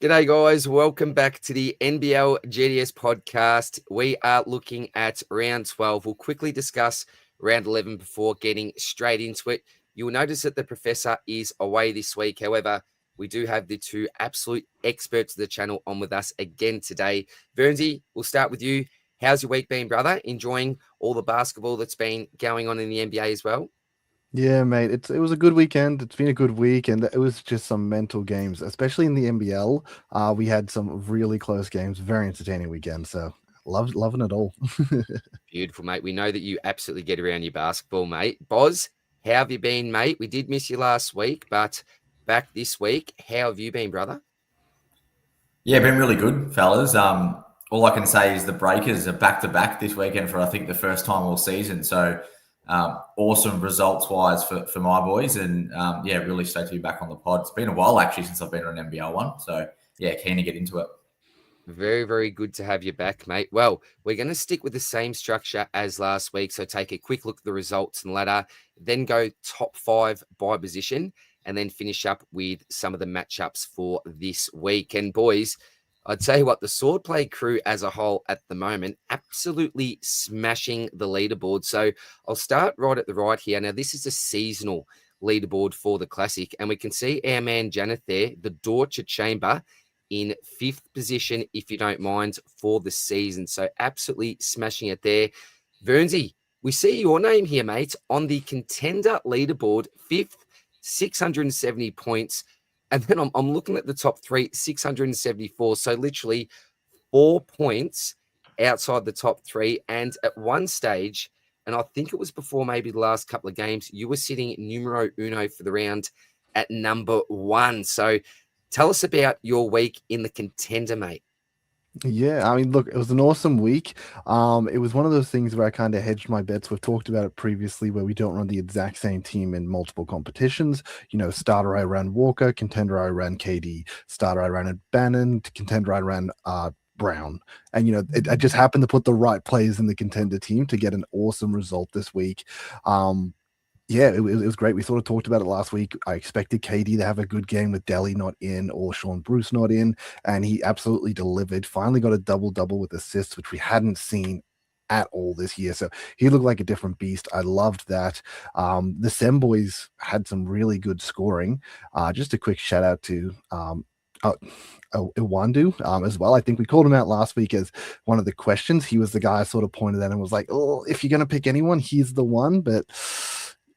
G'day, guys. Welcome back to the NBL GDS podcast. We are looking at round 12. We'll quickly discuss round 11 before getting straight into it. You will notice that the professor is away this week. However, we do have the two absolute experts of the channel on with us again today. Vernsey, we'll start with you. How's your week been, brother? Enjoying all the basketball that's been going on in the NBA as well? Yeah, mate. It was a good weekend. It's been a good week, and it was just some mental games, especially in the NBL. We had some really close games, very entertaining weekend. So loving it all. Beautiful, mate. We know that you absolutely get around your basketball, mate. Boz, how have you been, mate? We did miss you last week, but back this week. How have you been, brother? Yeah, been really good, fellas. All I can say is the Breakers are back-to-back this weekend for, I think, the first time all season. So awesome results-wise for my boys. And, yeah, really stoked to be back on the pod. It's been a while, actually, since I've been on an NBL one. So, yeah, keen to get into it. Very, very good to have you back, mate. Well, we're going to stick with the same structure as last week. So take a quick look at the results and ladder, then go top 5 by position, and then finish up with some of the matchups for this week. And boys, I'd say what the Swordplay crew as a whole at the moment, absolutely smashing the leaderboard. So I'll start right at the right here. Now, this is a seasonal leaderboard for the Classic, and we can see our man Janet there, the Dorcher Chamber, in 5th position, if you don't mind, for the season. So absolutely smashing it there. Vernsey, we see your name here, mate, on the contender leaderboard, 5th, 670 points. And then I'm looking at the top 3, 674. So literally 4 points outside the top 3. And at one stage, and I think it was before maybe the last couple of games, you were sitting numero uno for the round at number 1. So tell us about your week in the contender, mate. Yeah, I mean, look, it was an awesome week. It was one of those things where I kind of hedged my bets. We've talked about it previously, where we don't run the exact same team in multiple competitions. You know, starter I ran Walker, contender I ran KD, starter I ran Bannon, contender I ran Brown. And, you know, I just happened to put the right players in the contender team to get an awesome result this week. Yeah, it was great. We sort of talked about it last week. I expected KD to have a good game with Delhi not in or Sean Bruce not in, and he absolutely delivered. Finally got a double-double with assists, which we hadn't seen at all this year. So he looked like a different beast. I loved that. The Sem boys had some really good scoring. Just a quick shout out to Iwandu as well. I think we called him out last week as one of the questions. He was the guy I sort of pointed at and was like, oh, if you're going to pick anyone, he's the one, but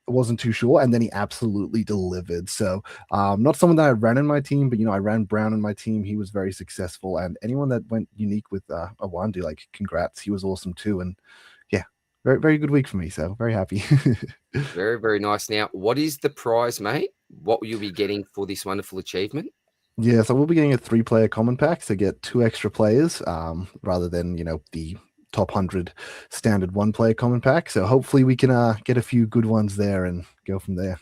wasn't too sure, and then he absolutely delivered. So not someone that I ran in my team, but, you know, I ran Brown in my team. He was very successful, and anyone that went unique with Awandu, like, congrats. He was awesome too. And yeah, very, very good week for me, so very happy. Very, very nice. Now, what is the prize, mate? What will you be getting for this wonderful achievement? Yeah, so we'll be getting a 3-player common pack to get 2 extra players rather than, you know, the top 100 standard 1-player common pack. So hopefully we can get a few good ones there and go from there.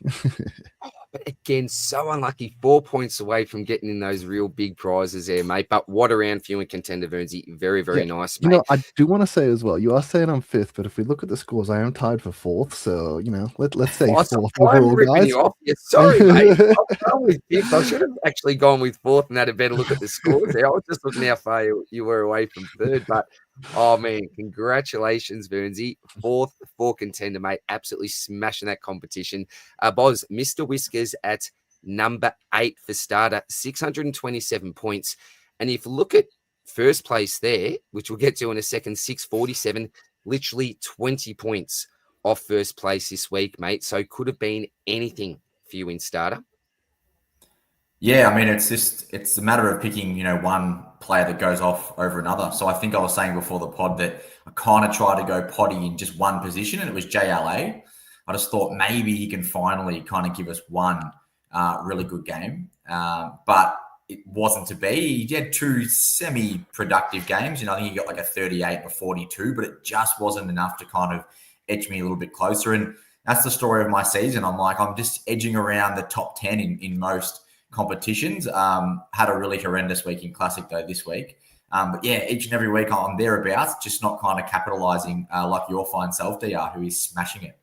But again, so unlucky, 4 points away from getting in those real big prizes there, mate. But what a round for you and contender, Vernsey. Very, very nice, mate. You know, I do want to say as well, you are saying I'm 5th, but if we look at the scores, I am tied for 4th. So, you know, let's say 4th overall, guys. Yeah, sorry, mate. I've gone with 5th. I should have actually gone with 4th and had a better look at the scores there. I was just looking how far you were away from 3rd. But, oh, man, congratulations, Vernsey. 4th for contender, mate. Absolutely smashing that competition. Boz, Mr. Whiskers at number 8 for starter, 627 points. And if you look at first place there, which we'll get to in a second, 647, literally 20 points off first place this week, mate. So could have been anything for you in starter. Yeah, I mean, it's a matter of picking, you know, one player that goes off over another. So I think I was saying before the pod that I kind of tried to go potty in just one position, and it was JLA. I just thought maybe he can finally kind of give us one really good game. But it wasn't to be. He had 2 semi-productive games. You know, I think he got like a 38 or 42, but it just wasn't enough to kind of edge me a little bit closer. And that's the story of my season. I'm just edging around the top 10 in most competitions. Had a really horrendous week in Classic, though, this week. But yeah, each and every week I'm thereabouts, just not kind of capitalizing like your fine self, DR, who is smashing it.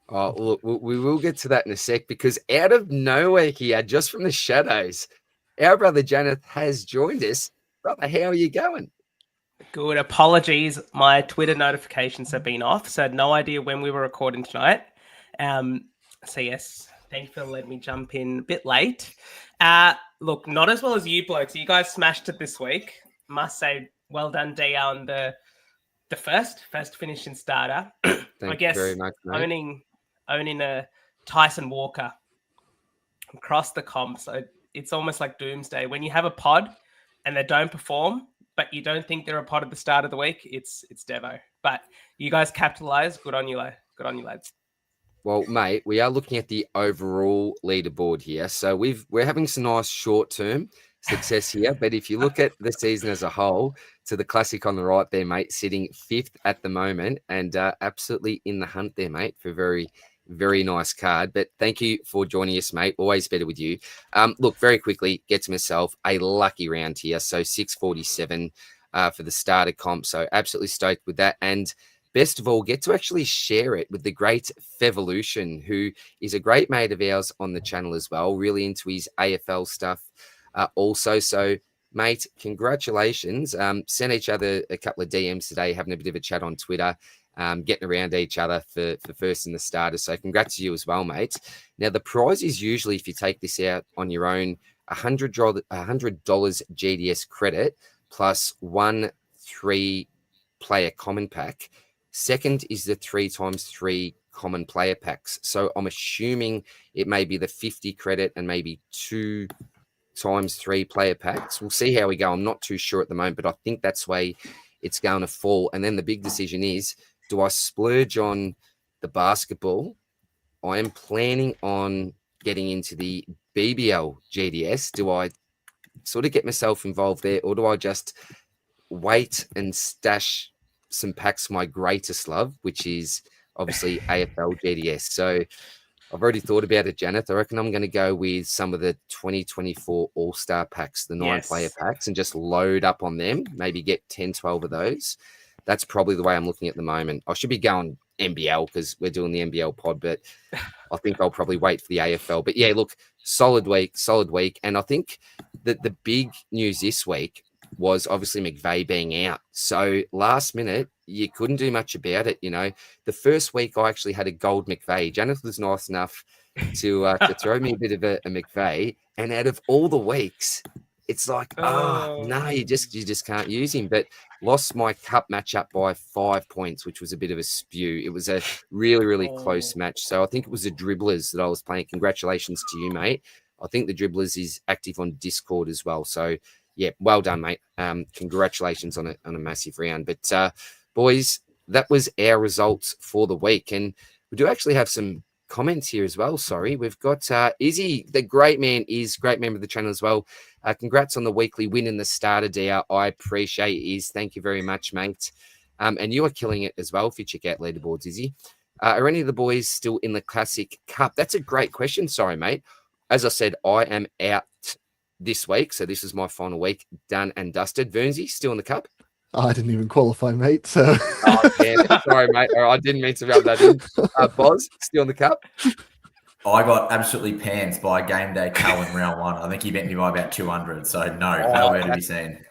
Oh, look, we will get to that in a sec, because out of nowhere here, just from the shadows, our brother Janeth has joined us. Brother, how are you going? Good. Apologies. My Twitter notifications have been off, so no idea when we were recording tonight. So yes, thank you for letting me jump in a bit late. Look, not as well as you blokes. You guys smashed it this week. Must say, well done, DL, on the first finish in starter. Thank I you guess very much, mate. owning a Tyson Walker across the comp, so it's almost like doomsday. When you have a pod and they don't perform, but you don't think they're a pod at the start of the week, it's Devo. But you guys capitalized. Good on you, good on you, lads. Well, mate, we are looking at the overall leaderboard here. So we're having some nice short-term success here. But if you look at the season as a whole, to the classic on the right there, mate, sitting 5th at the moment and absolutely in the hunt there, mate, for a very, very nice card. But thank you for joining us, mate. Always better with you. Look, very quickly, get to myself, a lucky round here. So 647 for the starter comp. So absolutely stoked with that. And best of all, get to actually share it with the great Fevolution, who is a great mate of ours on the channel as well, really into his AFL stuff also. So, mate, congratulations. Sent each other a couple of DMs today, having a bit of a chat on Twitter, getting around each other for first in the starter. So congrats to you as well, mate. Now, the prize is usually, if you take this out on your own, $100 GDS credit plus 1 3 player common pack. Second is the 3x3 common player packs. So I'm assuming it may be the 50 credit and maybe 2x3 player packs. We'll see how we go. I'm not too sure at the moment, but I think that's the way it's going to fall. And then the big decision is, do I splurge on the basketball? I am planning on getting into the BBL GDS. Do I sort of get myself involved there, or do I just wait and stash some packs for my greatest love, which is obviously AFL GDS? So I've already thought about it, Janeth. I reckon I'm going to go with some of the 2024 All-Star packs, the 9-player packs, and just load up on them, maybe get 10, 12 of those. That's probably the way I'm looking at the moment. I should be going NBL because we're doing the NBL pod, but I think I'll probably wait for the AFL. But yeah, look, solid week. And I think that the big news this week was obviously McVeigh being out. So last minute, you couldn't do much about it. You know, the first week I actually had a gold McVeigh. Janeth was nice enough to throw me a bit of a McVeigh. And out of all the weeks, it's like, no, you just can't use him. But lost my cup matchup by 5 points, which was a bit of a spew. It was a really, really close match. So I think it was the Dribblers that I was playing. Congratulations to you, mate. I think the Dribblers is active on Discord as well. So yeah, well done, mate. Congratulations on a massive round. But boys, that was our results for the week. And we do actually have some comments here as well. Sorry, we've got Izzy, the great member of the channel as well. Congrats on the weekly win in the starter, DR. I appreciate it, Iz. Thank you very much, mate. And you are killing it as well if you check out leaderboards, Izzy. Are any of the boys still in the Classic Cup? That's a great question. Sorry, mate. As I said, I am out this week, so this is my final week, done and dusted. Vernsey, still in the cup? I didn't even qualify, mate. So sorry, mate. I didn't mean to rub that in. Boz, still in the cup? I got absolutely pants by game day Cal in round 1. I think he beat me by about 200. So nowhere to be seen.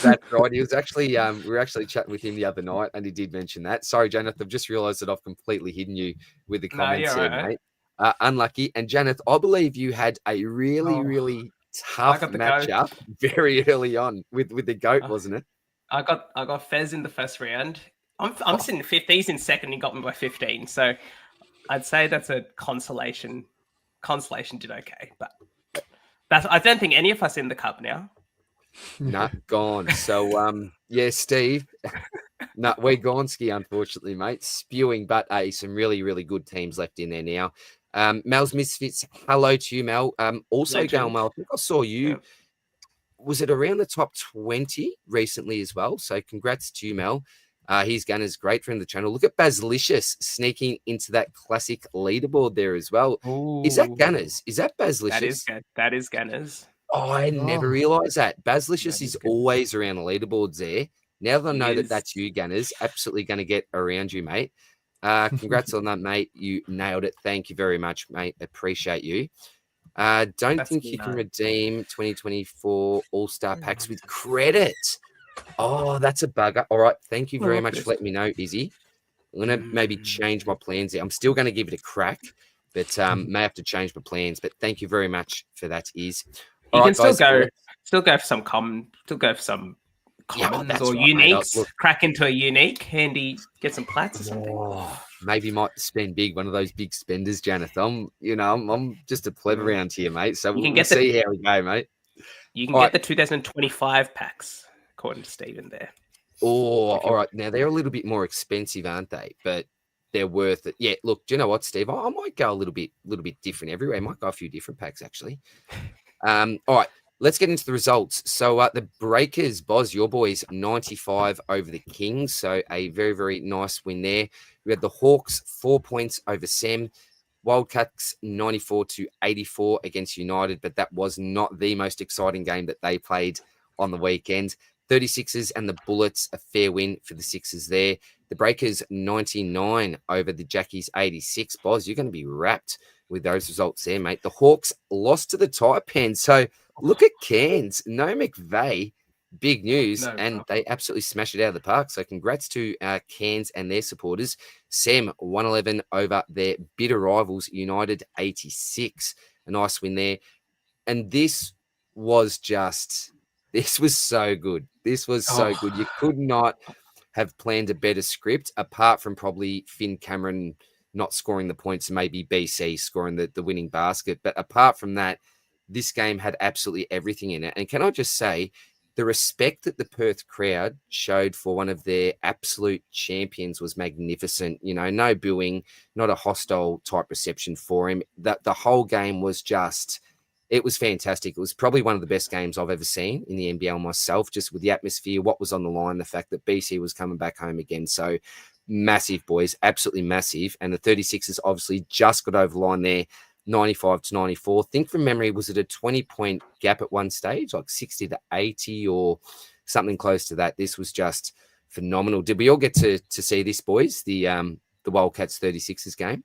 That's right. He was actually, we were actually chatting with him the other night, and he did mention that. Sorry, Janeth, I've just realised that I've completely hidden you with the comments here, mate. Unlucky. And Janeth, I believe you had a really tough matchup very early on with the GOAT, wasn't it? I got Fez in the first round. I'm sitting 5th. He's in second. He got me by 15. So I'd say that's a consolation. Consolation did okay, but I don't think any of us in the cup now. Nah, gone. So yeah, Steve. We're gone ski, unfortunately, mate. Spewing, but some really good teams left in there now. Mel's Misfits, hello to you, Mel. Also, Gail, Mel, I think I saw you. Yeah. Was it around the top 20 recently as well? So congrats to you, Mel. His Gunners, great friend of the channel. Look at Baslicious sneaking into that classic leaderboard there as well. Ooh. Is that Gunners? Is that Baslicious? That is Gunners. Oh, I never realised that. Baslicious is always around the leaderboards there. Now that I know that that's you, Gunners, absolutely going to get around you, mate. Congrats on that, mate. You nailed it. Thank you very much, mate. Appreciate you. Don't That's think you can no. redeem 2024 All-Star packs with credit. Oh, that's a bugger. All right. Thank you Well, very look much this. for letting me know, Izzy. I'm going to maybe change my plans there. I'm still going to give it a crack, but may have to change my plans. But thank you very much for that, Iz. All You can right, guys. still go for some Yeah, commons that's or right, mate. uniques. Look, Crack into a unique, handy, get some plats or something. maybe might spend big. One of those big spenders, Janeth. I'm just a pleb around here, mate. So You can we'll get the see how we go, mate. You can All get right. the 2025 packs, according to Stephen there. Oh, If you all right. want. Now they're a little bit more expensive, aren't they? But they're worth it. Yeah. Look, do you know what, Steve? I might go a little bit different everywhere. I might go a few different packs actually. All right. Let's get into the results. So the Breakers, Boz, your boys, 95 over the Kings. So a very, very nice win there. We had the Hawks, 4 points over Sam. Wildcats 94-84 against United, but that was not the most exciting game that they played on the weekend. 36ers and the Bullets, a fair win for the Sixers there. The Breakers 99 over the Jackies 86. Boz, you're going to be wrapped with those results there, mate. The Hawks lost to the Taipans. So look at Cairns. No McVeigh. Big news, and they absolutely smashed it out of the park. So congrats to Cairns and their supporters. Sam 111 over their bitter rivals, United 86. A nice win there. And this was so good. This was so good. You could not have planned a better script, apart from probably Finn Cameron not scoring the points and maybe BC scoring the winning basket. But apart from that, this game had absolutely everything in it. And can I just say, the respect that the Perth crowd showed for one of their absolute champions was magnificent. You know, no booing, not a hostile type reception for him. That the whole game was it was fantastic. It was probably one of the best games I've ever seen in the NBL myself, just with the atmosphere, what was on the line, the fact that BC was coming back home again. So massive, boys, absolutely massive. And the 36ers obviously just got over the line there, 95-94. Think from memory, was it a 20-point gap at one stage, like 60-80 or something close to that? This was just phenomenal. Did we all get to see this, boys? The Wildcats 36ers game?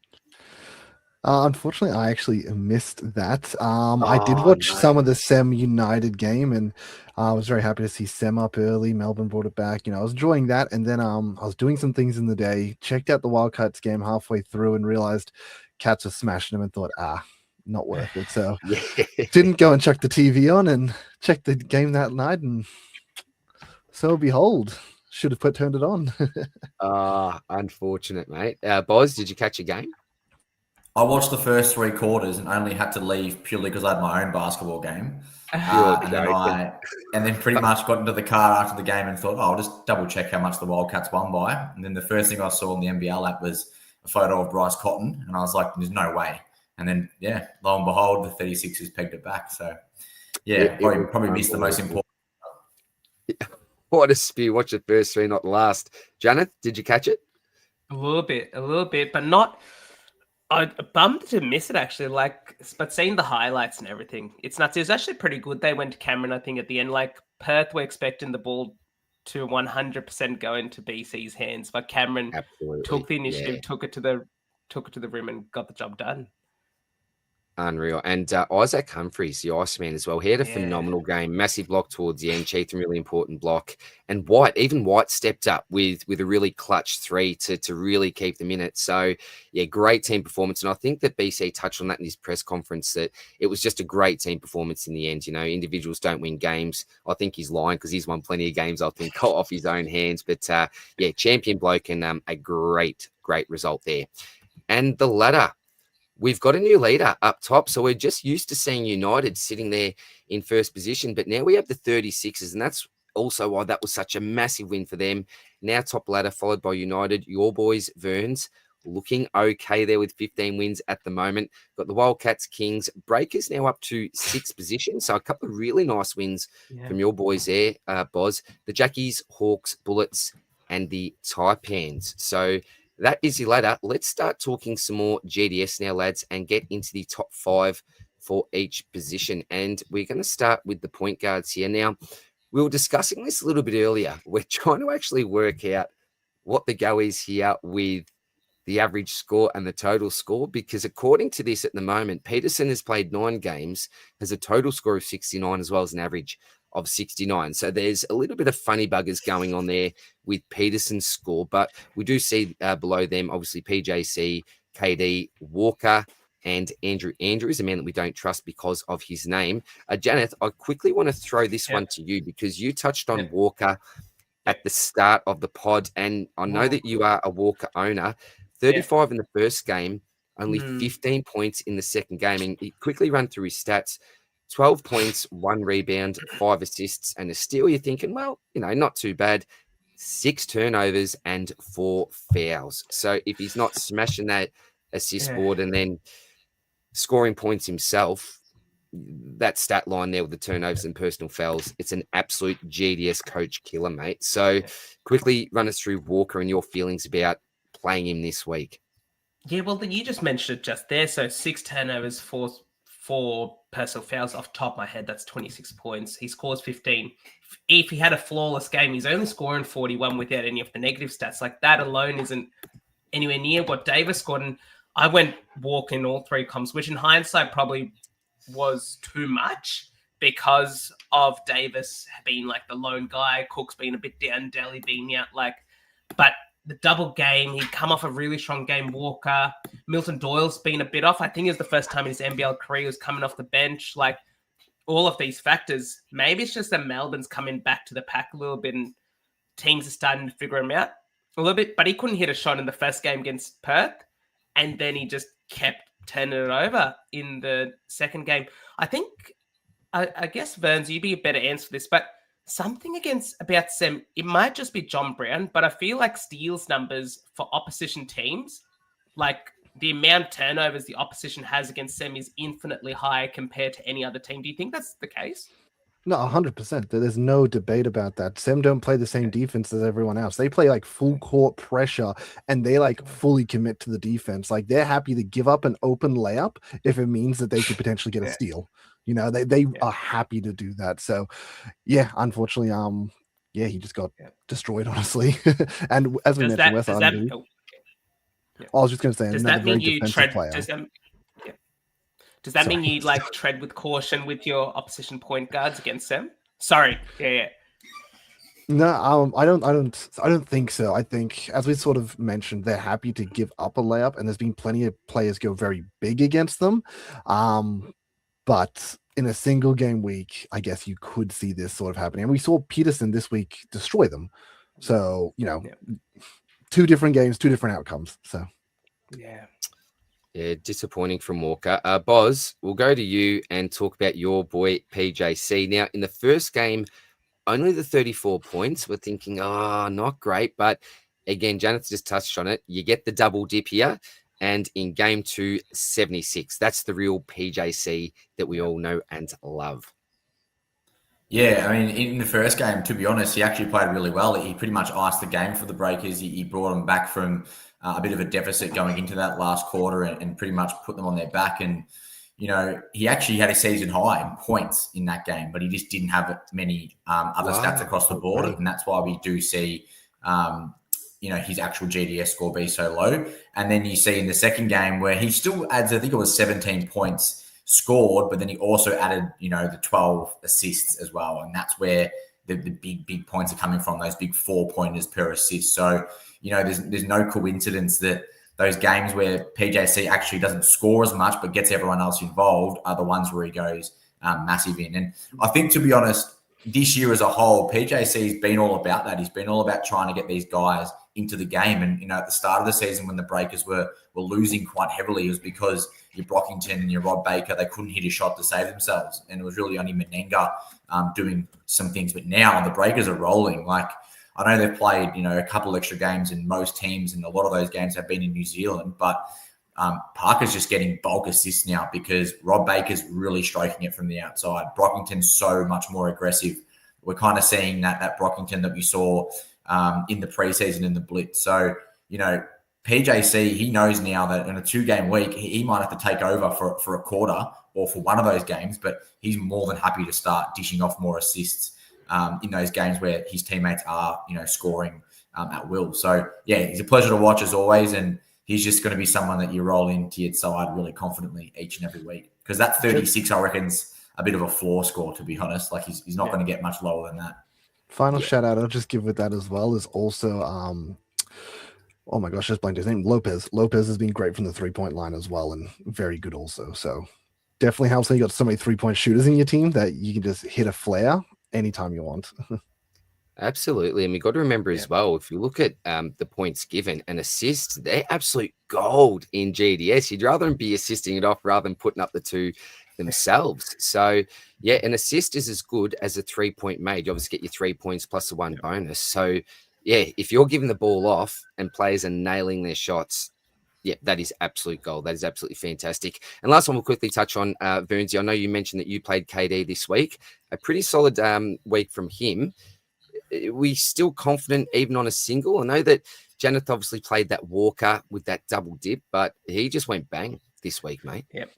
Unfortunately, I actually missed that. I did watch some of the Sem United game, and I was very happy to see Sem up early. Melbourne brought it back. You know, I was enjoying that, and then I was doing some things in the day. Checked out the Wildcats game halfway through, and realized Cats were smashing them, and thought, not worth it. So didn't go and chuck the TV on and check the game that night, and so behold, should have turned it on. Unfortunate, mate. Boz, did you catch a game? I watched the first 3 quarters and only had to leave purely because I had my own basketball game. And then pretty much got into the car after the game and thought, I'll just double check how much the Wildcats won by. And then the first thing I saw on the NBL app was a photo of Bryce Cotton. And I was like, there's no way. And then, lo and behold, the 36ers pegged it back. So, probably missed the most important. What a spew. Watch the first 3, not the last. Janeth, did you catch it? A little bit, but not. I bummed to miss it actually. But seeing the highlights and everything, it's nuts. It was actually pretty good. They went to Cameron, I think, at the end. Like Perth were expecting the ball to 100% go into BC's hands, but Cameron took the initiative, took it to the rim, and got the job done. Unreal. And Isaac Humphries, the Iceman as well. He had a phenomenal game. Massive block towards the end. Cheatham, really important block. And White stepped up with a really clutch 3 to really keep them in it. So, great team performance. And I think that BC touched on that in his press conference, that it was just a great team performance in the end. You know, individuals don't win games. I think he's lying because he's won plenty of games, I think, off his own hands. But, champion bloke and a great result there. And the ladder. We've got a new leader up top, so we're just used to seeing United sitting there in first position, but now we have the 36ers, and that's also why that was such a massive win for them. Now top ladder, followed by United. Your boys, Verns, looking okay there with 15 wins at the moment. Got the Wildcats, Kings, Breakers now up to 6th position, so a couple of really nice wins from your boys there, Boz. The Jackies, Hawks, Bullets, and the Taipans. So that is your ladder. Let's start talking some more GDS now, lads, and get into the top 5 for each position. And we're going to start with the point guards here. Now, we were discussing this a little bit earlier. We're trying to actually work out what the go is here with the average score and the total score, because according to this at the moment, Peterson has played 9 games, has a total score of 69 as well as an average of 69. So there's a little bit of funny buggers going on there with Peterson's score, but we do see below them, obviously, PJC, KD, Walker, and Andrew Andrews, a man that we don't trust because of his name. Janeth, I quickly want to throw this one to you because you touched on Walker at the start of the pod, and I know that you are a Walker owner. 35 in the first game, only 15 points in the second game. And he quickly run through his stats: 12 points, 1 rebound, 5 assists, and a steal. You're thinking, well, not too bad. 6 turnovers and 4 fouls. So if he's not smashing that assist board and then scoring points himself, that stat line there with the turnovers and personal fouls, it's an absolute GDS coach killer, mate. So quickly run us through Walker and your feelings about playing him this week. Yeah, well, you just mentioned it just there. So 6 turnovers, four personal fouls. Off the top of my head, that's 26 points. He scores 15. If he had a flawless game, he's only scoring 41 without any of the negative stats. Like, that alone isn't anywhere near what Davis scored. And I went Walker in all 3 comps, which in hindsight probably was too much because of Davis being like the lone guy, Cook's being a bit down, Daly being out. But the double game, he'd come off a really strong game. Walker, Milton Doyle's been a bit off. I think it was the first time in his NBL career he was coming off the bench. Like, all of these factors, maybe it's just that Melbourne's coming back to the pack a little bit and teams are starting to figure him out a little bit. But he couldn't hit a shot in the first game against Perth, and then he just kept turning it over in the second game. I think, I guess, Verns, you'd be a better answer for this, but something about Sem, it might just be John Brown, but I feel like steals numbers for opposition teams, like the amount of turnovers the opposition has against Sem is infinitely higher compared to any other team. Do you think that's the case? No, 100%. There's no debate about that. Sem don't play the same defense as everyone else. They play like full court pressure, and they like fully commit to the defense. Like, they're happy to give up an open layup if it means that they could potentially get a steal. They are happy to do that. So, yeah, unfortunately, he just got destroyed, honestly. And as we mentioned, Wes Arden, I was just going to say, does that mean you tread? Does that mean you tread with caution with your opposition point guards against them? Sorry. Yeah. No, I don't think so. I think, as we sort of mentioned, they're happy to give up a layup, and there's been plenty of players go very big against them. But in a single game week, I guess you could see this sort of happening. And we saw Peterson this week destroy them. So, 2 different games, 2 different outcomes. So, yeah, disappointing from Walker. Boz, we'll go to you and talk about your boy PJC. Now, in the first game, only the 34 points. We're thinking, not great. But again, Janeth just touched on it. You get the double dip here. And in game 2, 76. That's the real PJC that we all know and love. Yeah, I mean, in the first game, to be honest, he actually played really well. He pretty much iced the game for the Breakers. He brought them back from a bit of a deficit going into that last quarter and pretty much put them on their back. And, he actually had a season high in points in that game, but he just didn't have many other stats across the board. And that's why we do see, his actual GDS score be so low. And then you see in the second game where he still adds, I think it was 17 points scored, but then he also added, the 12 assists as well. And that's where the big points are coming from, those big 4-pointers per assist. So, there's no coincidence that those games where PJC actually doesn't score as much but gets everyone else involved are the ones where he goes massive in. And I think, to be honest, this year as a whole, PJC's been all about that. He's been all about trying to get these guys into the game. And, at the start of the season when the Breakers were losing quite heavily, it was because your Brockington and your Rod Baker, they couldn't hit a shot to save themselves. And it was really only Menenga doing some things. But now the Breakers are rolling. Like, I know they've played, a couple extra games in most teams, and a lot of those games have been in New Zealand. But Parker's just getting bulk assists now because Rob Baker's really stroking it from the outside. Brockington's so much more aggressive. We're kind of seeing that Brockington that we saw in the preseason in the Blitz. So, PJC, he knows now that in a 2-game week, he might have to take over for a quarter or for one of those games, but he's more than happy to start dishing off more assists in those games where his teammates are, scoring at will. So, yeah, he's a pleasure to watch as always, and he's just going to be someone that you roll into your side really confidently each and every week. Because that 36, I reckon's a bit of a floor score, to be honest. Like he's not going to get much lower than that. Final shout out I'll just give with that as well is also oh my gosh, just blanked his name. Lopez has been great from the 3-point line as well, and very good also. So definitely helps when you got so many 3-point shooters in your team that you can just hit a flare anytime you want. Absolutely. And we've got to remember as well, if you look at the points given and assists, they're absolute gold in GDS. You'd rather them be assisting it off rather than putting up the two themselves. So, yeah, an assist is as good as a 3-point made. You obviously get your 3 points plus the one bonus. So, yeah, if you're giving the ball off and players are nailing their shots, yeah, that is absolute gold. That is absolutely fantastic. And last one, we'll quickly touch on Vernsey. I know you mentioned that you played KD this week. A pretty solid week from him. We still confident even on a single? I know that Janeth obviously played that Walker with that double dip, but he just went bang this week, mate. Yep.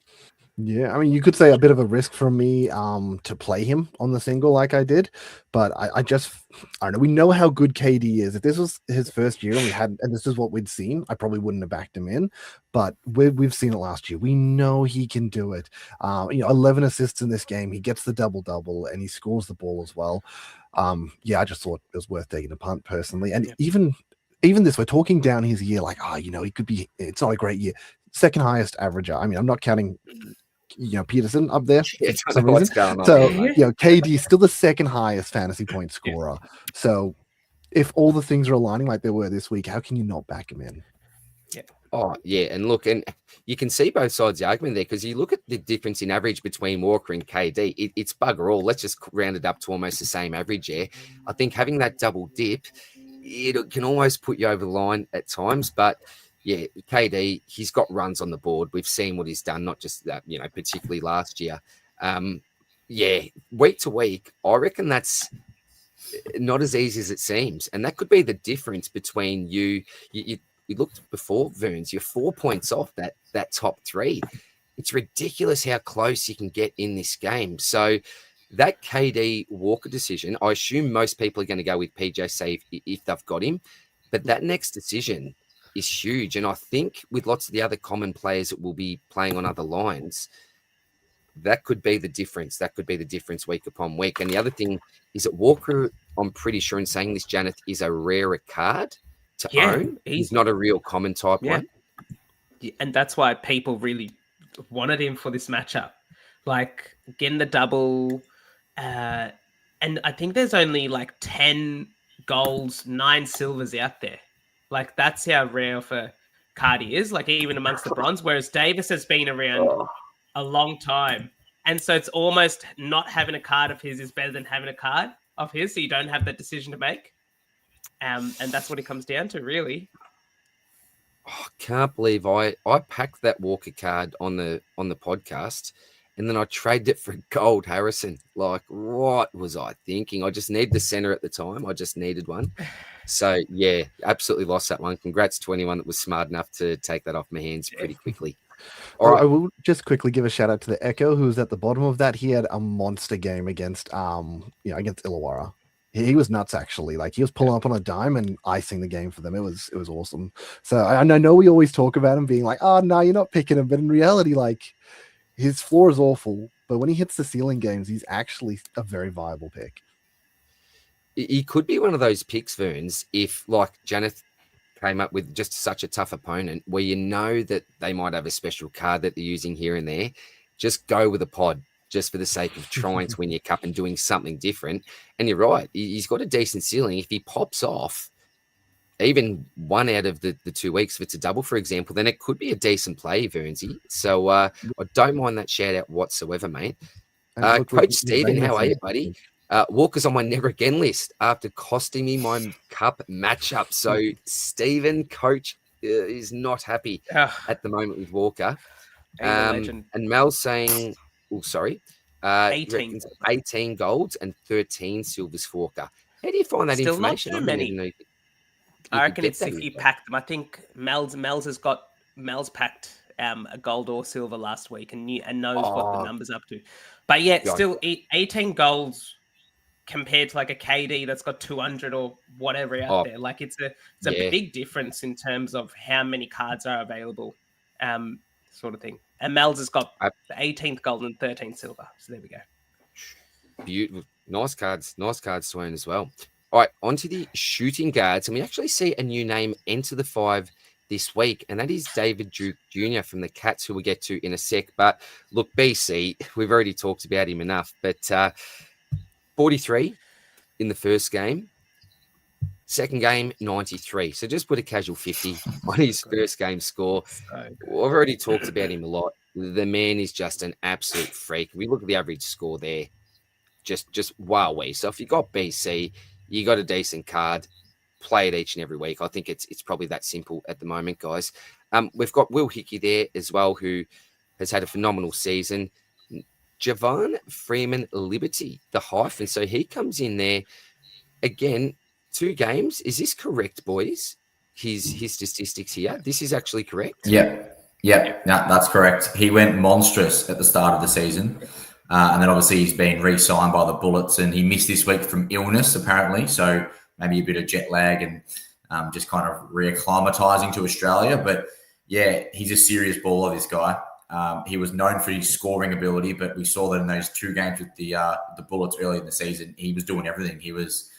Yeah, I mean, you could say a bit of a risk for me to play him on the single like I did, but I don't know. We know how good KD is. If this was his first year and this is what we'd seen, I probably wouldn't have backed him in. But we've seen it last year. We know he can do it. 11 assists in this game. He gets the double and he scores the ball as well. I just thought it was worth taking a punt personally, and even this, we're talking down his year, like, he could be. It's not a great year. Second highest averager. I mean, I'm not counting. Peterson up there for some reason. So, KD is still the second highest fantasy point scorer. So, if all the things are aligning like they were this week, how can you not back him in? Yeah. Oh, yeah. And look, and you can see both sides of the argument there because you look at the difference in average between Walker and KD. It's bugger all. Let's just round it up to almost the same average. Yeah. I think having that double dip, it can almost put you over the line at times, but yeah, KD, he's got runs on the board. We've seen what he's done, not just that, particularly last year. Week to week, I reckon that's not as easy as it seems. And that could be the difference between you looked before, Verns, you're 4 points off that top three. It's ridiculous how close you can get in this game. So that KD Walker decision, I assume most people are going to go with PJ save if they've got him. But that next decision is huge. And I think with lots of the other common players that will be playing on other lines, that could be the difference. That could be the difference week upon week. And the other thing is that Walker, I'm pretty sure in saying this, Janeth, is a rarer card to own. He's not a real common type one. And that's why people really wanted him for this matchup. Like getting the double. And I think there's only like 10 golds, 9 silvers out there. Like, that's how rare of a card he is, like, even amongst the bronze, whereas Davis has been around a long time. And so it's almost not having a card of his is better than having a card of his, so you don't have that decision to make. And that's what it comes down to, really. I can't believe I packed that Walker card on the podcast, and then I traded it for gold Harrison. Like, what was I thinking? I just needed the center at the time. I just needed one. So, yeah, absolutely lost that one. Congrats to anyone that was smart enough to take that off my hands pretty quickly. All right. I will just quickly give a shout out to the Echo, who was at the bottom of that. He had a monster game against Illawarra. He was nuts, actually. Like, he was pulling up on a dime and icing the game for them. It was awesome. So I know we always talk about him being like, oh, no, you're not picking him. But in reality, like, his floor is awful. But when he hits the ceiling games, he's actually a very viable pick. He could be one of those picks, Verns, if, like, Janeth came up with just such a tough opponent where you know that they might have a special card that they're using here and there. Just go with a pod just for the sake of trying to win your cup and doing something different. And you're right. He's got a decent ceiling. If he pops off even one out of the 2 weeks, if it's a double, for example, then it could be a decent play, Vernsey. So I don't mind that shout out whatsoever, mate. Coach Stephen, how are you, buddy? Walker's on my never again list after costing me my cup matchup. So Stephen, coach, is not happy at the moment with Walker. And Mel's saying, 18 golds and 13 silvers for Walker. How do you find that Still information? Not too many. I reckon it's if you packed them. I think Mel's packed a gold or silver last week and knows what the number's up to. But yeah, still 18 golds compared to like a KD that's got 200 or whatever out Oh, there. Like it's a yeah. big difference in terms of how many cards are available, sort of thing. And Mel's has got Uh, the 18th gold and 13th silver. So there we go. Beautiful. Nice cards to own as well. All right, on to the shooting guards. And we actually see a new name enter the 5 this week, and that is David Duke Jr. from the Cats, who we'll get to in a sec. But look, BC, we've already talked about him enough, but 43 in the first game. Second game, 93. So just put a casual 50 on his first game score. So I've already talked about him a lot. The man is just an absolute freak. We look at the average score there. Just wowee. So if you got BC, you got a decent card, play it each and every week. I think it's probably that simple at the moment, guys. We've got Will Hickey there as well, who has had a phenomenal season. Javon Freeman Liberty, the hyphen. So he comes in there again, 2 games. Is this correct, boys? His statistics here. This is actually correct. Yeah, that's correct. He went monstrous at the start of the season. And then obviously he's been re-signed by the Bullets, and he missed this week from illness, apparently. So maybe a bit of jet lag and just kind of reacclimatizing to Australia. But yeah, he's a serious baller, this guy. He was known for his scoring ability, but we saw that in those 2 games with the Bullets early in the season, he was doing everything. He was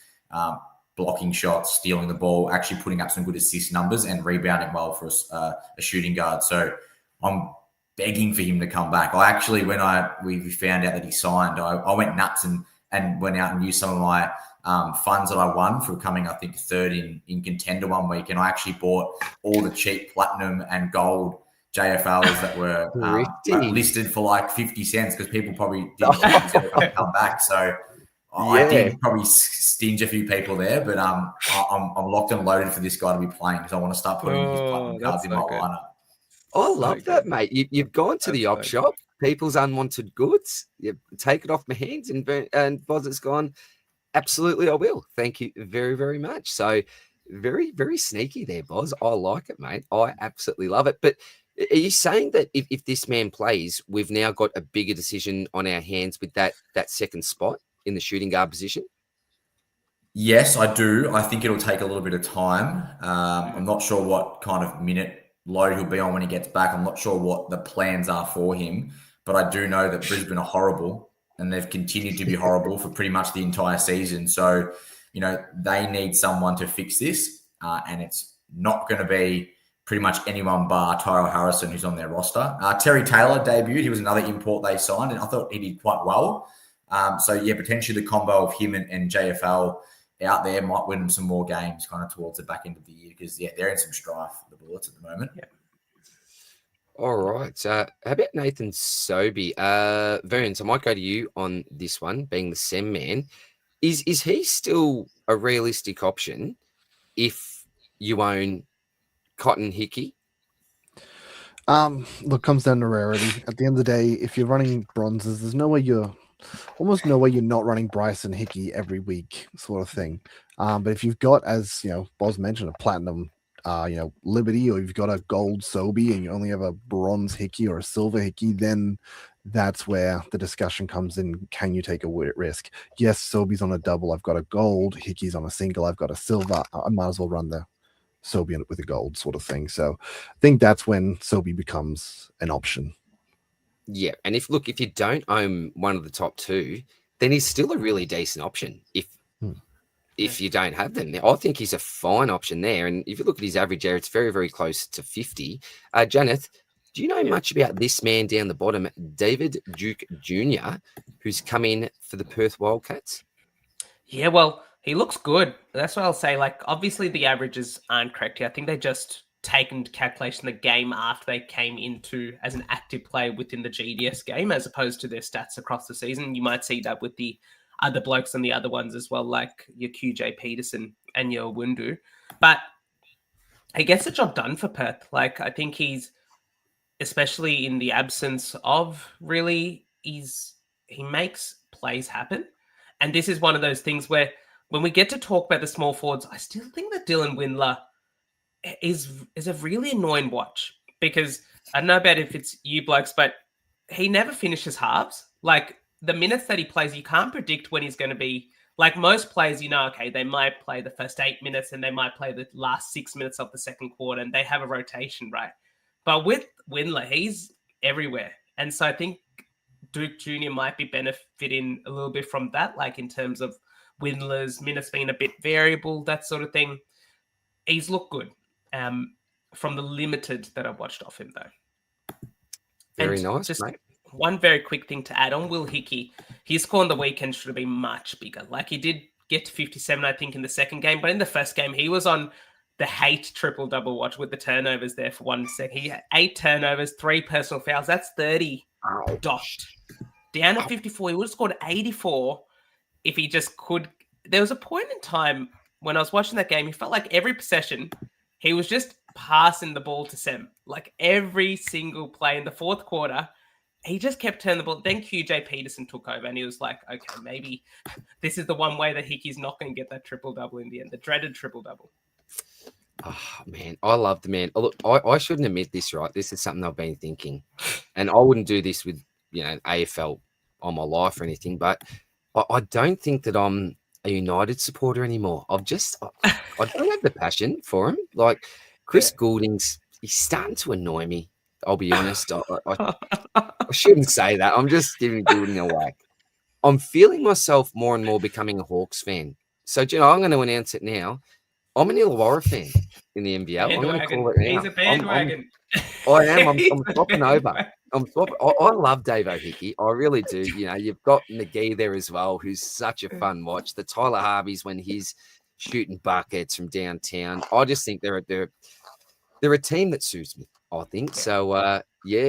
blocking shots, stealing the ball, actually putting up some good assist numbers and rebounding well for a shooting guard. So I'm begging for him to come back. I actually, when we found out that he signed, I went nuts and went out and used some of my funds that I won for coming, I think, 3rd in Contender one week. And I actually bought all the cheap platinum and gold JFLs that were listed for like 50 cents because people probably didn't think he was going to come back. So I did probably stinge a few people there, but I'm locked and loaded for this guy to be playing because I want to start putting his platinum cards in my lineup. I love that, mate. You've gone to the op shop, people's unwanted goods. You've taken off my hands, and Boz has gone, absolutely, I will. Thank you very, very much. So very, very sneaky there, Boz. I like it, mate. I absolutely love it. But are you saying that if this man plays, we've now got a bigger decision on our hands with that second spot in the shooting guard position? Yes, I do. I think it'll take a little bit of time. I'm not sure what kind of minute load he'll be on when he gets back. I'm not sure what the plans are for him, but I do know that Brisbane are horrible and they've continued to be horrible for pretty much the entire season. So, they need someone to fix this, and it's not going to be pretty much anyone bar Tyrell Harrison, who's on their roster. Terry Taylor debuted. He was another import they signed, and I thought he did quite well. So, yeah, potentially the combo of him and JFL out there might win them some more games kind of towards the back end of the year because, yeah, they're in some strife, the Bullets, at the moment. Yeah. All right. How about Nathan Sobey? Verns, I might go to you on this one, being the Sem man. Is he still a realistic option if you own Cotton Hickey? Look, comes down to rarity. At the end of the day, if you're running bronzes, there's no way almost no way you're not running Bryson Hickey every week, sort of thing. But if you've got, as Boz mentioned, a platinum, Liberty, or you've got a gold Sobey and you only have a bronze Hickey or a silver Hickey, then that's where the discussion comes in. Can you take a risk? Yes, Sobey's on a double. I've got a gold. Hickey's on a single. I've got a silver. I might as well run the Sobey with a gold, sort of thing. So I think that's when Sobey becomes an option. Yeah, and if you don't own one of the top 2, then he's still a really decent option. If you don't have them, I think he's a fine option there. And if you look at his average there, it's very, very close to 50. Janeth, do you know much about this man down the bottom, David Duke Jr., who's come in for the Perth Wildcats? Yeah, well, he looks good. That's what I'll say. Like, obviously the averages aren't correct here. I think they just taken into calculation the game after they came into as an active player within the GDS game, as opposed to their stats across the season. You might see that with the other blokes and the other ones as well, like your QJ Peterson and your Wundu. But he gets the job done for Perth. Like, I think he's, especially in the absence of really, he makes plays happen. And this is one of those things where when we get to talk about the small forwards, I still think that Dylan Windler is a really annoying watch, because I don't know about if it's you blokes, but he never finishes halves. Like, the minutes that he plays, you can't predict when he's going to be Like most players, okay, they might play the first 8 minutes and they might play the last 6 minutes of the second quarter, and they have a rotation, right? But with Windler, he's everywhere. And so I think Duke Jr. might be benefiting a little bit from that, like in terms of Windler's minutes being a bit variable, that sort of thing. He's looked good from the limited that I've watched off him, though. Very And nice, just mate. one very quick thing to add on Will Hickey. His score on the weekend should have been much bigger. Like he did get to 57, I think, in the second game. But in the first game, he was on the hate triple-double watch with the turnovers there for 1 second. He had 8 turnovers, 3 personal fouls. That's 30 dot. Down at 54, he would have scored 84 if he just could. There was a point in time when I was watching that game, he felt like every possession, he was just passing the ball to Sem. Like every single play in the fourth quarter, he just kept turning the ball. Then QJ Peterson took over and he was like, okay, maybe this is the one way that Hickey's not going to get that triple-double in the end, the dreaded triple-double. Oh, man, I love the man. Oh, look, I shouldn't admit this, right? This is something I've been thinking. And I wouldn't do this with, AFL on my life or anything, but I don't think that I'm a United supporter anymore. I don't have the passion for him. Like Chris Goulding's, he's starting to annoy me. I'll be honest. I shouldn't say that. I'm just giving Goulding a whack. I'm feeling myself more and more becoming a Hawks fan. So, I'm going to announce it now. I'm an Illawarra fan in the NBL. I'm going to call it now. He's a bandwagon. I am. I'm swapping over. I love Dave Hickey. I really do. You've got McGee there as well, who's such a fun watch. The Tyler Harveys when he's shooting buckets from downtown. I just think they're a team that suits me. I think so.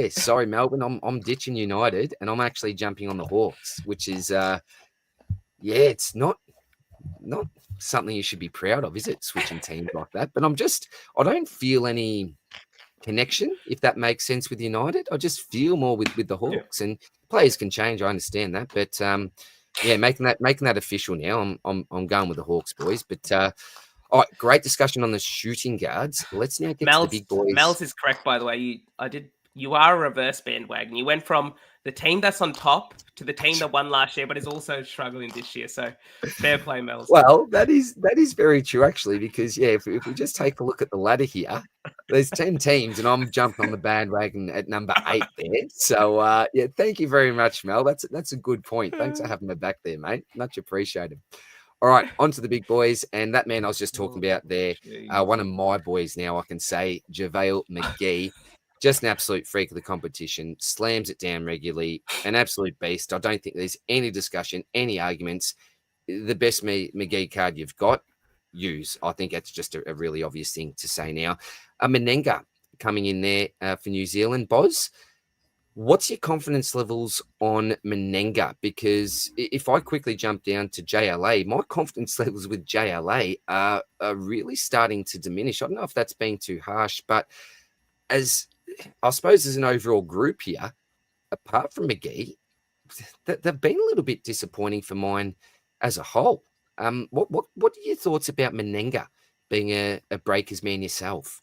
Sorry, Melbourne. I'm ditching United and I'm actually jumping on the Hawks, which is it's not something you should be proud of, is it? Switching teams like that. But I don't feel any connection, if that makes sense, with United. I just feel more with the Hawks, and players can change. I understand that, but making that official now. I'm going with the Hawks, boys. But all right, great discussion on the shooting guards. Let's now get to the big boys. Mel's is correct, by the way. You are a reverse bandwagon. You went from the team that's on top to the team that won last year, but is also struggling this year. So fair play, Mel. Well, that is very true, actually, because if we just take a look at the ladder here, there's 10 teams, and I'm jumping on the bandwagon at number 8 there. So thank you very much, Mel. That's a good point. Thanks for having me back there, mate. Much appreciated. All right, on to the big boys, and that man I was just talking about there, one of my boys now, I can say, JaVale McGee. Just an absolute freak of the competition, slams it down regularly, an absolute beast. I don't think there's any discussion, any arguments. The best McGee card you've got, use. I think that's just a really obvious thing to say now. Menenga coming in there for New Zealand. Boz, what's your confidence levels on Menenga? Because if I quickly jump down to JLA, my confidence levels with JLA are really starting to diminish. I don't know if that's being too harsh, but I suppose as an overall group here, apart from McGee, they've been a little bit disappointing for mine as a whole. What are your thoughts about Menenga being a breakers man yourself?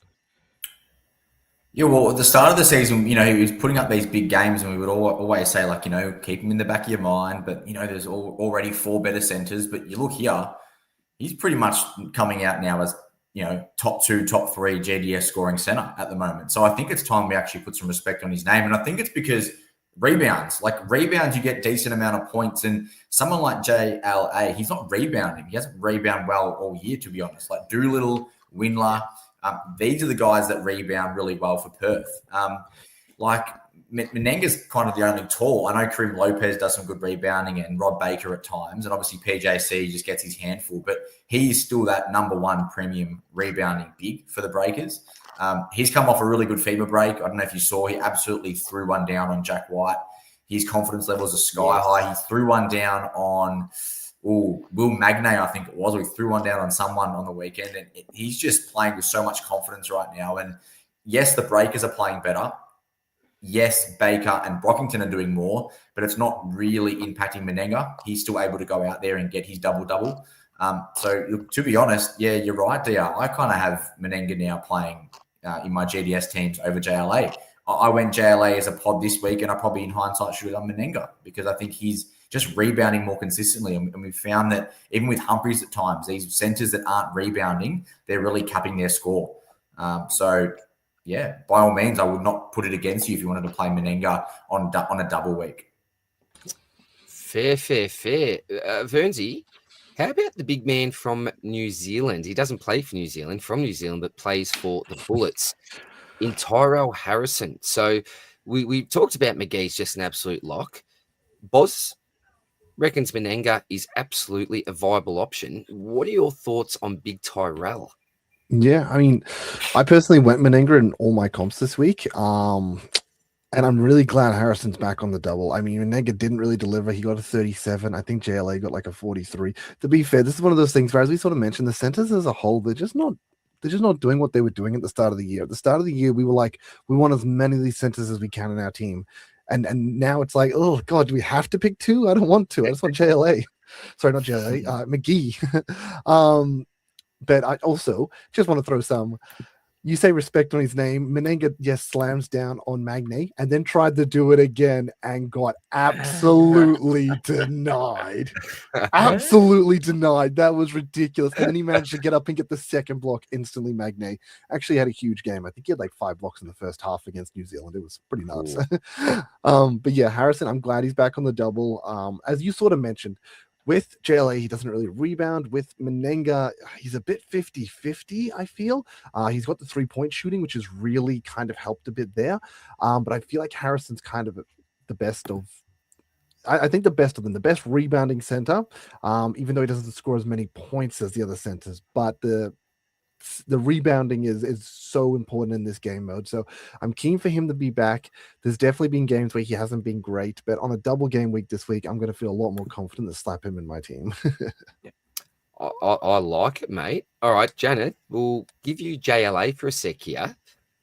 Yeah, well, at the start of the season, he was putting up these big games, and we would always say, keep him in the back of your mind. But, there's already 4 better centers. But you look here, he's pretty much coming out now as, top 2, top 3 GDS scoring center at the moment. So I think it's time we actually put some respect on his name. And I think it's because rebounds, you get decent amount of points. And someone like JLA, he's not rebounding. He hasn't rebounded well all year, to be honest. Like Doolittle, Windler, these are the guys that rebound really well for Perth. Menenga's kind of the only tall. I know Karim Lopez does some good rebounding and Rob Baker at times. And obviously PJC just gets his handful. But he's still that number 1 premium rebounding big for the Breakers. He's come off a really good FIBA break. I don't know if you saw, he absolutely threw one down on Jack White. His confidence levels are sky high. He threw one down on Will Magnay, I think it was. He threw one down on someone on the weekend. And he's just playing with so much confidence right now. And yes, the Breakers are playing better. Yes, Baker and Brockington are doing more, but it's not really impacting Menenga. He's still able to go out there and get his double-double. So to be honest, yeah, you're right, DR. I kind of have Menenga now playing in my GDS teams over JLA. I went JLA as a pod this week, and I probably in hindsight should have done Menenga because I think he's just rebounding more consistently. And we've found that even with Humphries at times, these centers that aren't rebounding, they're really capping their score. So, yeah, by all means, I would not put it against you if you wanted to play Menenga on a double week. Fair. Vernsey, how about the big man from New Zealand? He doesn't play for New Zealand, but plays for the Bullets in Tyrell Harrison. So we talked about McGee's just an absolute lock. Boz reckons Menenga is absolutely a viable option. What are your thoughts on Big Tyrell? Yeah, I mean, I personally went Menenga in all my comps this week. And I'm really glad Harrison's back on the double. I mean, Menenga didn't really deliver. He got a 37. I think JLA got like a 43. To be fair, this is one of those things where, as we sort of mentioned, the centers as a whole, they're just not doing what they were doing at the start of the year. At the start of the year, we were like, we want as many of these centers as we can in our team. And now it's like, oh God, do we have to pick two? I don't want to. I just want JLA. Sorry, not JLA, McGee. But I also just want to throw some. You say respect on his name. Menenga, yes, slams down on Magne and then tried to do it again and got absolutely denied. Absolutely denied. That was ridiculous. And then he managed to get up and get the second block instantly. Magne actually had a huge game. I think he had like 5 blocks in the first half against New Zealand. It was pretty nuts. But yeah, Harrison, I'm glad he's back on the double. As you sort of mentioned, with JLA, he doesn't really rebound. With Menenga, he's a bit 50-50, I feel. He's got the 3-point shooting, which has really kind of helped a bit there. But I feel like Harrison's kind of the best of... I think the best of them, the best rebounding center, even though he doesn't score as many points as the other centers. But the rebounding is so important in this game mode. So I'm keen for him to be back. There's definitely been games where he hasn't been great, but on a double game week this week, I'm going to feel a lot more confident to slap him in my team. I like it, mate. All right, Janet, we'll give you JLA for a sec here.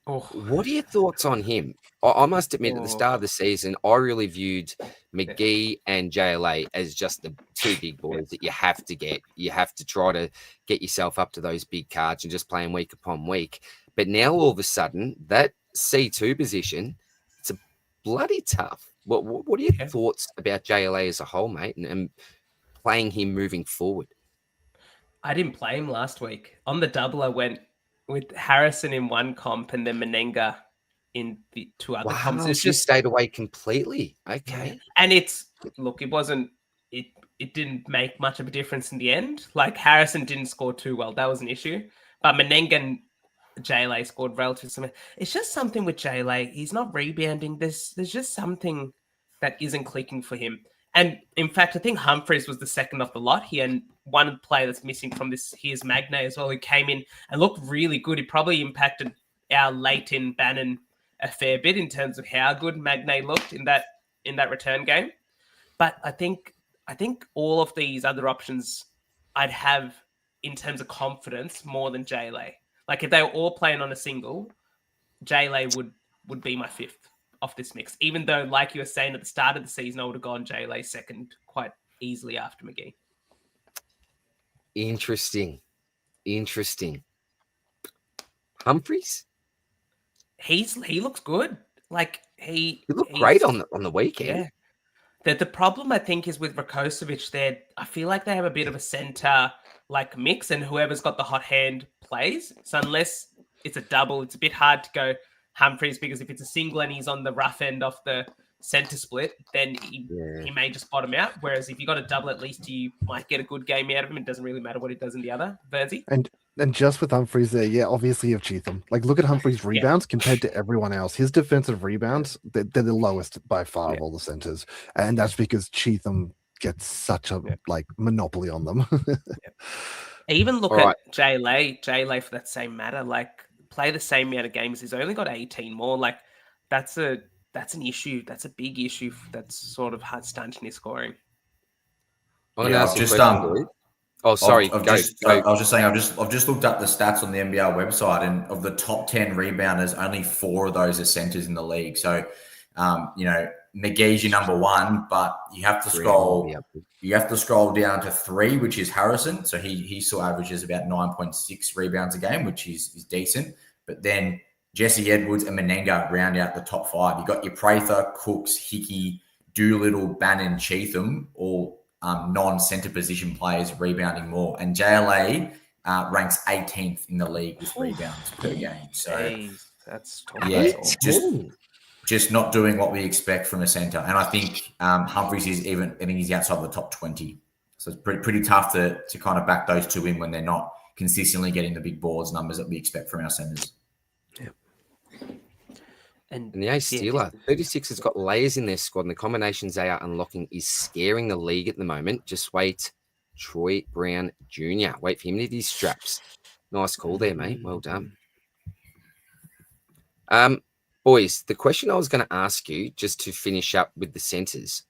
What are your thoughts on him? I must admit, at the start of the season, I really viewed McGee and JLA as just the two big boys that you have to get. You have to try to get yourself up to those big cards and just playing week upon week. But now, all of a sudden, that C2 position, it's a bloody tough. What are your thoughts about JLA as a whole, mate, and playing him moving forward? I didn't play him last week. On the double, I went with Harrison in one comp and then Menenga in the 2 other comps. It's just stayed away completely. Okay. And it didn't make much of a difference in the end. Like Harrison didn't score too well. That was an issue. But Menenga and JLA scored relatively. It's just something with JLA. He's not rebounding. There's just something that isn't clicking for him. And in fact, I think Humphries was the second off the lot. He had one player that's missing from this. Here's Magne as well, who came in and looked really good. He probably impacted our Leighton Bannon a fair bit in terms of how good Magne looked in that return game. But I think all of these other options I'd have in terms of confidence more than JLA. Like if they were all playing on a single, JLA would be my fifth off this mix, even though, like you were saying at the start of the season, I would have gone JLA second quite easily after McGee. Interesting. Humphries? He looks good. Like he looked great on the weekend. Yeah. The problem I think is with Rakocevic there. I feel like they have a bit of a center like mix, and whoever's got the hot hand plays. So unless it's a double, it's a bit hard to go Humphries, because if it's a single and he's on the rough end of the center split, then he may just bottom out. Whereas if you got a double, at least you might get a good game out of him. It doesn't really matter what he does in the other. Verzi? And just with Humphries there, obviously you have Cheatham. Like, look at Humphries' rebounds compared to everyone else. His defensive rebounds, they're the lowest by far of all the centers. And that's because Cheatham gets such a monopoly on them. Even look at JLA for that same matter. Like, play the same amount of games. He's only got 18 more. Like, that's an issue. That's a big issue. That's sort of stunting his scoring. I've just looked up the stats on the NBL website, and of the top 10 rebounders, only 4 of those are centers in the league. So, McGee's your number 1, but you have to scroll. You have to scroll down to 3, which is Harrison. So he still averages about 9.6 rebounds a game, which is decent. But then Jesse Edwards and Menenga round out the top 5. You got your Prather, Cooks, Hickey, Doolittle, Bannon, Cheatham, all non-centre position players rebounding more. And JLA ranks 18th in the league with rebounds per game. So, Jeez, that's yeah, awful. just not doing what we expect from a centre. And I think Humphries I think he's outside the top 20. So it's pretty tough to kind of back those two in when they're not consistently getting the big boards numbers that we expect from our centres. And the Ace Steeler, 36 has got layers in their squad, and the combinations they are unlocking is scaring the league at the moment. Just wait, Troy Brown Jr. Wait for him to hit his straps. Nice call there, mate. Well done. Boys, the question I was going to ask you, just to finish up with the centres,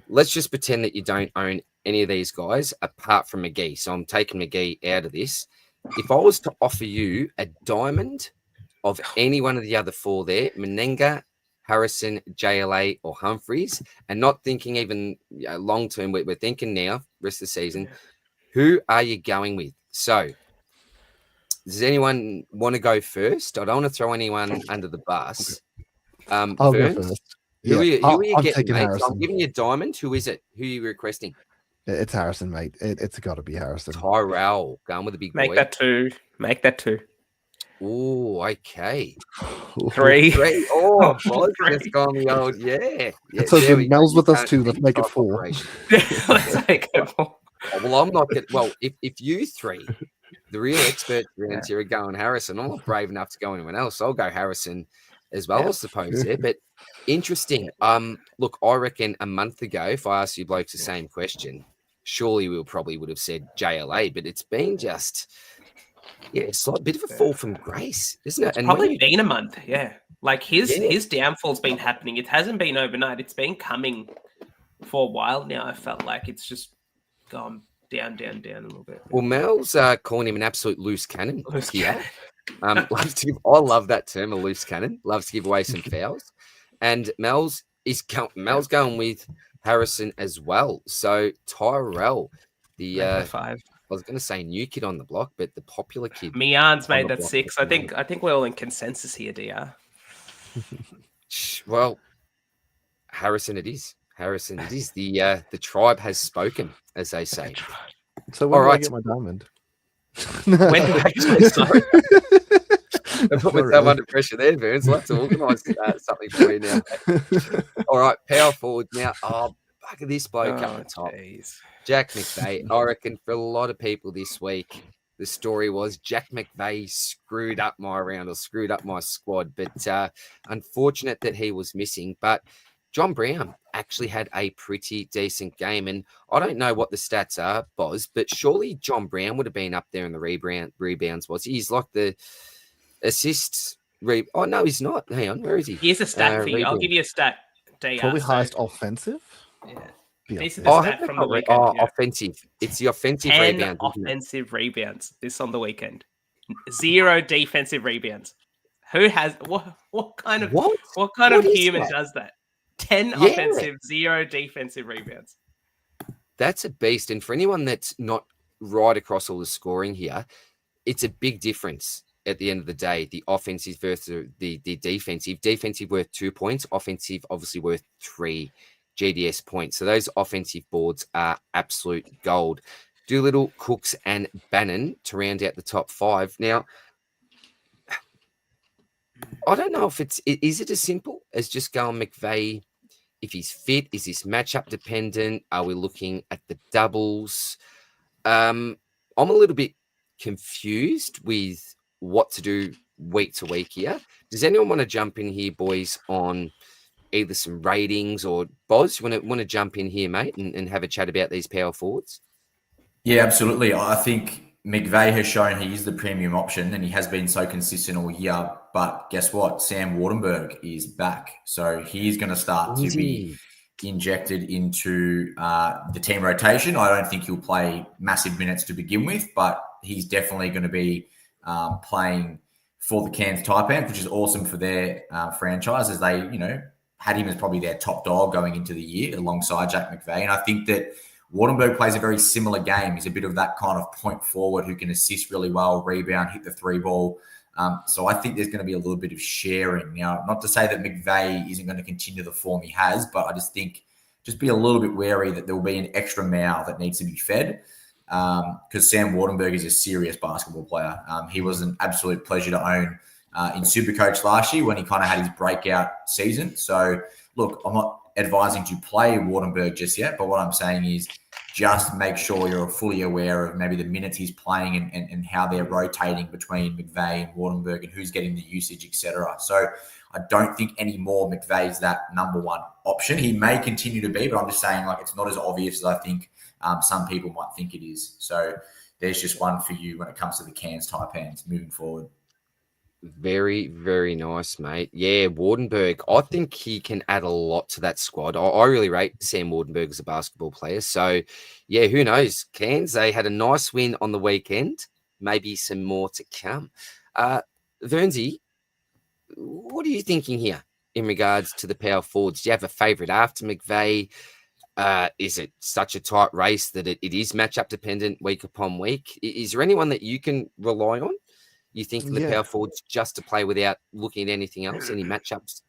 let's just pretend that you don't own any of these guys apart from McGee. So I'm taking McGee out of this. If I was to offer you a diamond of any one of the other four there, Menenga, Harrison, JLA, or Humphries, and not thinking even long term, we're thinking now, rest of the season, who are you going with? So, does anyone want to go first? I don't want to throw anyone under the bus. I'll go first. Who are you I'm getting, taking mate? So Harrison. I'm giving you a diamond. Who is it? Who are you requesting? It's Harrison, mate. It's got to be Harrison. Tyrell, going with the big Make boy. that two. Oh, okay. 3. Oh, boys, Three. just gone the old, yeah. So there the we go. Mel's with You us can't too. Let's make it stop 4. operation. Let's take it. Oh, well, I'm not getting. Well, if you three, the real experts around here, are going Harrison, I'm not brave enough to go anyone else. I'll go Harrison as well, I suppose. Yeah, but interesting. Look, I reckon a month ago, if I asked you blokes the same question, surely we probably would have said JLA. But it's been just, it's like a bit of a fall from grace, isn't it? It's probably been a month. Yeah, like his downfall's been happening. It hasn't been overnight. It's been coming for a while now. I felt like it's just gone down a little bit. Well, Mel's calling him an absolute loose cannon. Loose here. I love that term, a loose cannon. Loves to give away some fouls. And Mel's going with Harrison as well. So Tyrell, the 5. I was going to say new kid on the block, but the popular kid. Mian's made that 6. I think we're all in consensus here, DR. Well, Harrison it is. Harrison it is. The tribe has spoken, as they say. So when do I get my diamond? When do I sorry? I put myself under pressure there, Burns. I'll have to organise something for you now. All right, power forward now. Oh, back of this bloke up the top. Geez. Jack McVeigh. I reckon for a lot of people this week, the story was Jack McVeigh screwed up my round or screwed up my squad. But unfortunate that he was missing. But John Brown actually had a pretty decent game. And I don't know what the stats are, Boz, but surely John Brown would have been up there in the rebounds, was he? He's like the assists. Oh, no, he's not. Hang on, where is he? Here's a stat for you. I'll give you a stat. DR, Probably highest offensive. Yeah. This is the stat from the weekend. Offensive. It's the offensive 10 rebounds. offensive rebounds this on the weekend. 0 defensive rebounds. Who has what kind of human does that? 10 offensive, 0 defensive rebounds. That's a beast. And for anyone that's not right across all the scoring here, it's a big difference at the end of the day. The offensive versus the defensive. Defensive worth 2 points. Offensive obviously worth 3 GDS points. So those offensive boards are absolute gold. Doolittle, Cooks, and Bannon to round out the top 5. Now, I don't know if is it as simple as just going McVeigh if he's fit? Is this matchup dependent? Are we looking at the doubles? I'm a little bit confused with what to do week to week here. Does anyone want to jump in here, boys, on either some ratings or Boz? You want to jump in here, mate, and have a chat about these power forwards? Yeah, absolutely. I think McVeigh has shown he is the premium option and he has been so consistent all year. But guess what? Sam Wardenberg is back. So he's going to start to be injected into the team rotation. I don't think he'll play massive minutes to begin with, but he's definitely going to be playing for the Cairns Taipans, which is awesome for their franchise, as they, had him as probably their top dog going into the year alongside Jack McVeigh. And I think that Wardenberg plays a very similar game. He's a bit of that kind of point forward who can assist really well, rebound, hit the 3 ball. So I think there's going to be a little bit of sharing. Now, not to say that McVeigh isn't going to continue the form he has, but I just think just be a little bit wary that there will be an extra mouth that needs to be fed, because Sam Wardenberg is a serious basketball player. He was an absolute pleasure to own in Supercoach last year when he kind of had his breakout season. So, look, I'm not advising to play Wardenberg just yet, but what I'm saying is just make sure you're fully aware of maybe the minutes he's playing and how they're rotating between McVeigh and Wardenberg and who's getting the usage, etc. So I don't think anymore McVeigh's that number one option. He may continue to be, but I'm just saying like it's not as obvious as I think some people might think it is. So there's just one for you when it comes to the Cairns type hands moving forward. Very, very nice, mate. Yeah, Wardenberg. I think he can add a lot to that squad. I really rate Sam Wardenberg as a basketball player. So, yeah, who knows? Cairns, they had a nice win on the weekend. Maybe some more to come. Vernsey, what are you thinking here in regards to the power forwards? Do you have a favourite after McVeigh? Is it such a tight race that it is matchup dependent week upon week? Is there anyone that you can rely on? You think the power forwards just to play without looking at anything else, any matchups?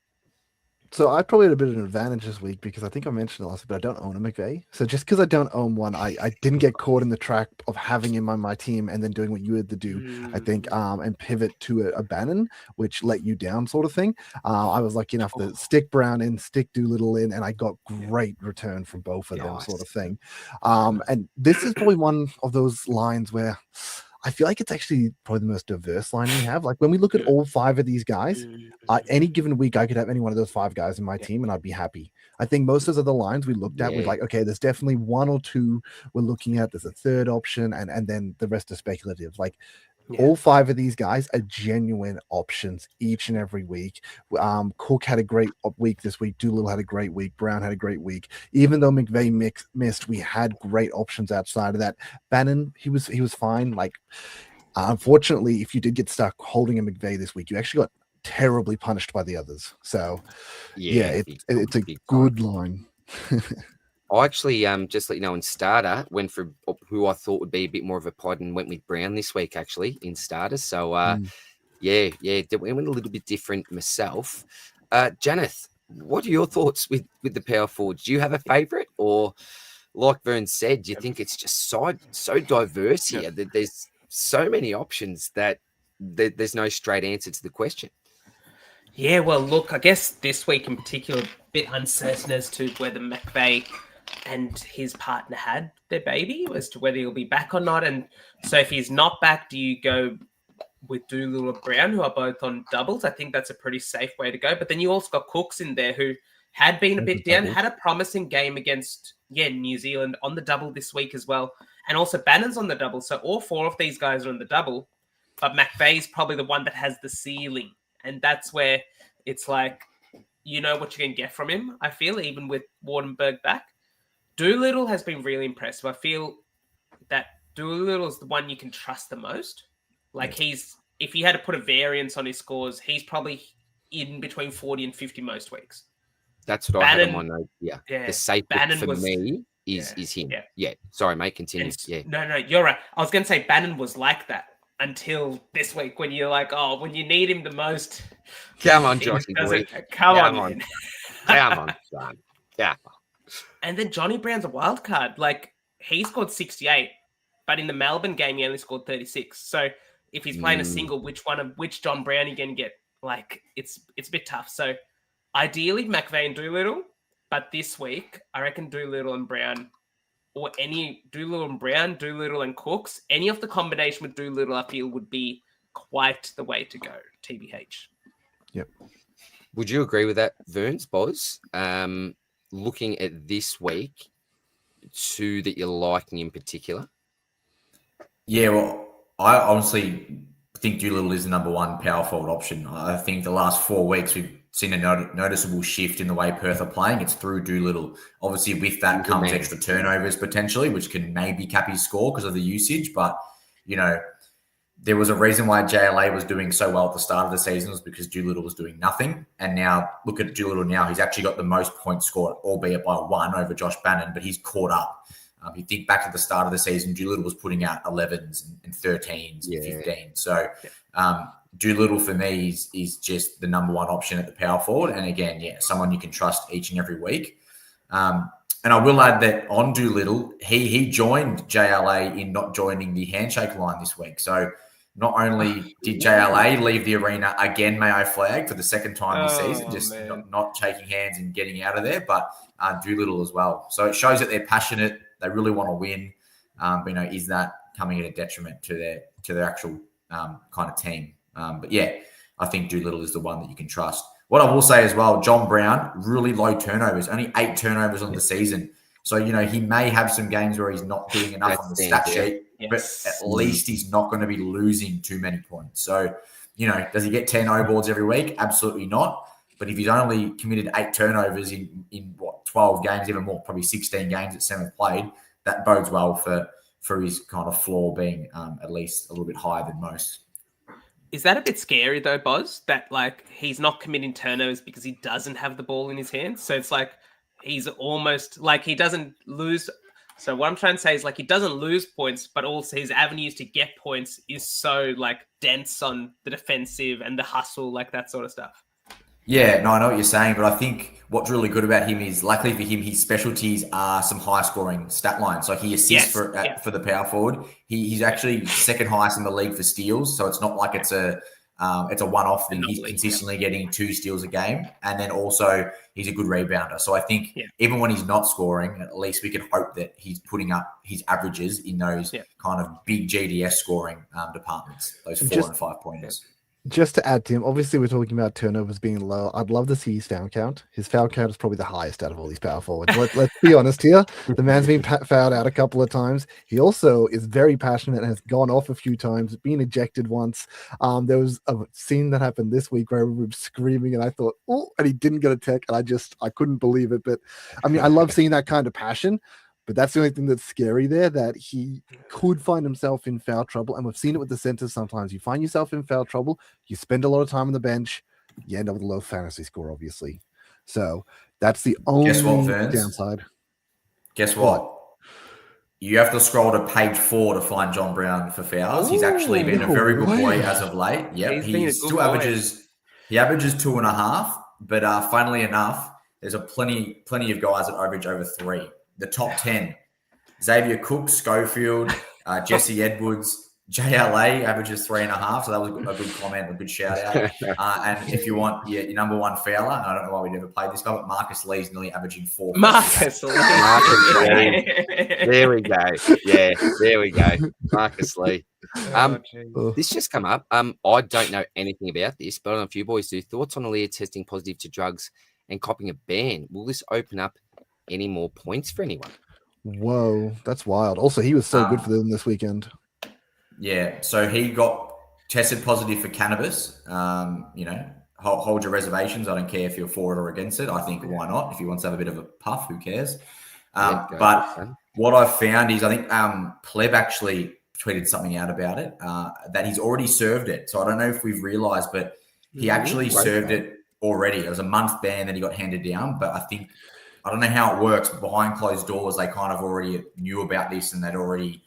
So I probably had a bit of an advantage this week because I think I mentioned it last week, but I don't own a McVeigh. So just because I don't own one, I didn't get caught in the trap of having him on my team and then doing what you had to do, I think, and pivot to a Bannon, which let you down sort of thing. I was lucky enough to stick Brown in, stick Doolittle in, and I got great return from both of them sort of thing. And this is probably one of those lines where I feel like it's actually probably the most diverse line we have. Like when we look at all five of these guys, any given week, I could have any one of those five guys in my team and I'd be happy. I think most of the lines we looked at, we're like, okay, there's definitely one or two we're looking at. There's a third option and then the rest are speculative. Like all five of these guys are genuine options each and every week. Cook had a great week this week. Doolittle had a great week. Brown had a great week. Even though McVeigh missed, we had great options outside of that. Bannon, he was fine. Like, unfortunately, if you did get stuck holding a McVeigh this week, you actually got terribly punished by the others. So, it's a good line. I actually just let you know in starter went for who I thought would be a bit more of a pod and went with Brown this week actually in starter. So went a little bit different myself. Janeth, what are your thoughts with the power forwards? Do you have a favourite, or like Vern said, do you think it's just so diverse here that there's so many options that there's no straight answer to the question? Yeah, well, look, I guess this week in particular, a bit uncertain as to whether McVeigh and his partner had their baby, as to whether he'll be back or not. And so if he's not back, do you go with Doolittle and Brown, who are both on doubles? I think that's a pretty safe way to go. But then you also got Cooks in there, who had been a bit down, had a promising game against New Zealand on the double this week as well. And also Bannon's on the double. So all four of these guys are on the double. But McVeigh's probably the one that has the ceiling. And that's where it's like, you know what you're going to get from him, I feel, even with Wardenberg back. Doolittle has been really impressive. I feel that Doolittle is the one you can trust the most. Like if you had to put a variance on his scores, he's probably in between 40 and 50 most weeks. That's what I had on my note. Yeah. The safe Bannon for me is him. Yeah. Sorry, mate. Continue. No, you're right. I was going to say Bannon was like that until this week when you're like, oh, when you need him the most. Come on, Johnny boy. Come on. Come on, son. Yeah. And then Johnny Brown's a wild card. Like, he scored 68, but in the Melbourne game, he only scored 36. So if he's playing a single, which John Brown are you going to get? Like, it's a bit tough. So ideally, McVeigh and Doolittle, but this week, I reckon Doolittle and Brown, or any Doolittle and Brown, Doolittle and Cooks, any of the combination with Doolittle, I feel would be quite the way to go, TBH. Yep. Would you agree with that, Verns, Boz? Looking at this week, two that you're liking in particular? Yeah, well, I honestly think Doolittle is the number one power forward option. I think the last 4 weeks we've seen a noticeable shift in the way Perth are playing. It's through Doolittle. Obviously, with that comes extra turnovers potentially, which can maybe cap his score because of the usage. But, there was a reason why JLA was doing so well at the start of the season was because Doolittle was doing nothing. And now, look at Doolittle now. He's actually got the most points scored, albeit by 1 over Josh Bannon, but he's caught up. You think back at the start of the season, Doolittle was putting out 11s and 13s and 15s. So Doolittle for me is just the number one option at the power forward. And again, someone you can trust each and every week. And I will add that on Doolittle, he joined JLA in not joining the handshake line this week. So not only did JLA leave the arena again, may I flag, for the second time this season, just not shaking hands and getting out of there, but Doolittle as well. So it shows that they're passionate. They really want to win. But, is that coming at a detriment to their actual kind of team? But I think Doolittle is the one that you can trust. What I will say as well, John Brown, really low turnovers, only 8 turnovers on the season. So, he may have some games where he's not doing enough on the stat sheet, but at least he's not going to be losing too many points. So, does he get 10 O-boards every week? Absolutely not. But if he's only committed 8 turnovers in 12 games, even more, probably 16 games that Sam have played, that bodes well for his kind of floor being at least a little bit higher than most. Is that a bit scary though, Boz? That he's not committing turnovers because he doesn't have the ball in his hands. So it's he's almost he doesn't lose. So what I'm trying to say is he doesn't lose points, but also his avenues to get points is so dense on the defensive and the hustle, that sort of stuff. Yeah, no, I know what you're saying, but I think what's really good about him is, luckily for him, his specialties are some high-scoring stat lines. He assists for the power forward. He's actually second highest in the league for steals, so it's not like it's a one-off thing. He's consistently getting 2 steals a game, and then also he's a good rebounder. So I think even when he's not scoring, at least we can hope that he's putting up his averages in those kind of big GDS scoring departments, those 4 and 5 pointers. Just to add to him, obviously we're talking about turnovers being low. I'd love to see his foul count. His foul count is probably the highest out of all these power forwards. Let's be honest here. The man's been fouled out a couple of times. He also is very passionate and has gone off a few times, been ejected once. There was a scene that happened this week where we were screaming and I thought, oh, and he didn't get a tech. And I couldn't believe it. But I mean, I love seeing that kind of passion. But that's the only thing that's scary there, that he could find himself in foul trouble. And we've seen it with the centers sometimes. You find yourself in foul trouble, you spend a lot of time on the bench, you end up with a low fantasy score, obviously. So that's the only downside. Guess what? You have to scroll to page 4 to find John Brown for fouls. He's actually been a very good boy as of late. Yep, he still averages 2.5. But funnily enough, there's plenty of guys that average over 3. The top 10, Xavier Cook, Schofield, Jesse Edwards, JLA averages 3.5. So that was a good comment, a good shout out. And if you want your number one fouler, and I don't know why we never played this guy, but Marcus Lee's nearly averaging 4. Marcus Lee. There we go. Yeah, there we go. Marcus Lee. This just come up. I don't know anything about this, but I don't know if you boys do. Thoughts on Aaliyah testing positive to drugs and copping a ban? Will this open up any more points for anyone? Whoa, that's wild. Also, he was so good for them this weekend. Yeah, so he got tested positive for cannabis. Hold your reservations. I don't care if you're for it or against it. I think why not? If he wants to have a bit of a puff, who cares? But what I've found is, I think Pleb actually tweeted something out about it, that he's already served it. So I don't know if we've realized, but he actually served it already. It was a month ban that he got handed down, but I don't know how it works, but behind closed doors, they kind of already knew about this and they'd already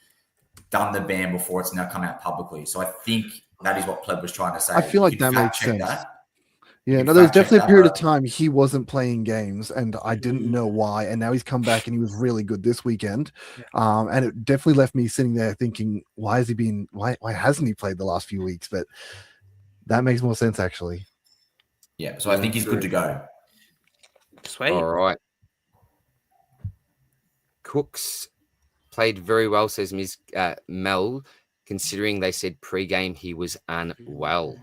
done the ban before it's now come out publicly. So I think that is what Pleb was trying to say. I feel like that makes sense. Yeah, no, there was definitely a period of time he wasn't playing games and I didn't know why. And now he's come back and he was really good this weekend. And it definitely left me sitting there thinking, why hasn't he played the last few weeks? But that makes more sense, actually. Yeah, so I think he's good to go. Sweet. All right. Cooks played very well, says Ms. Mel, considering they said pre-game he was unwell.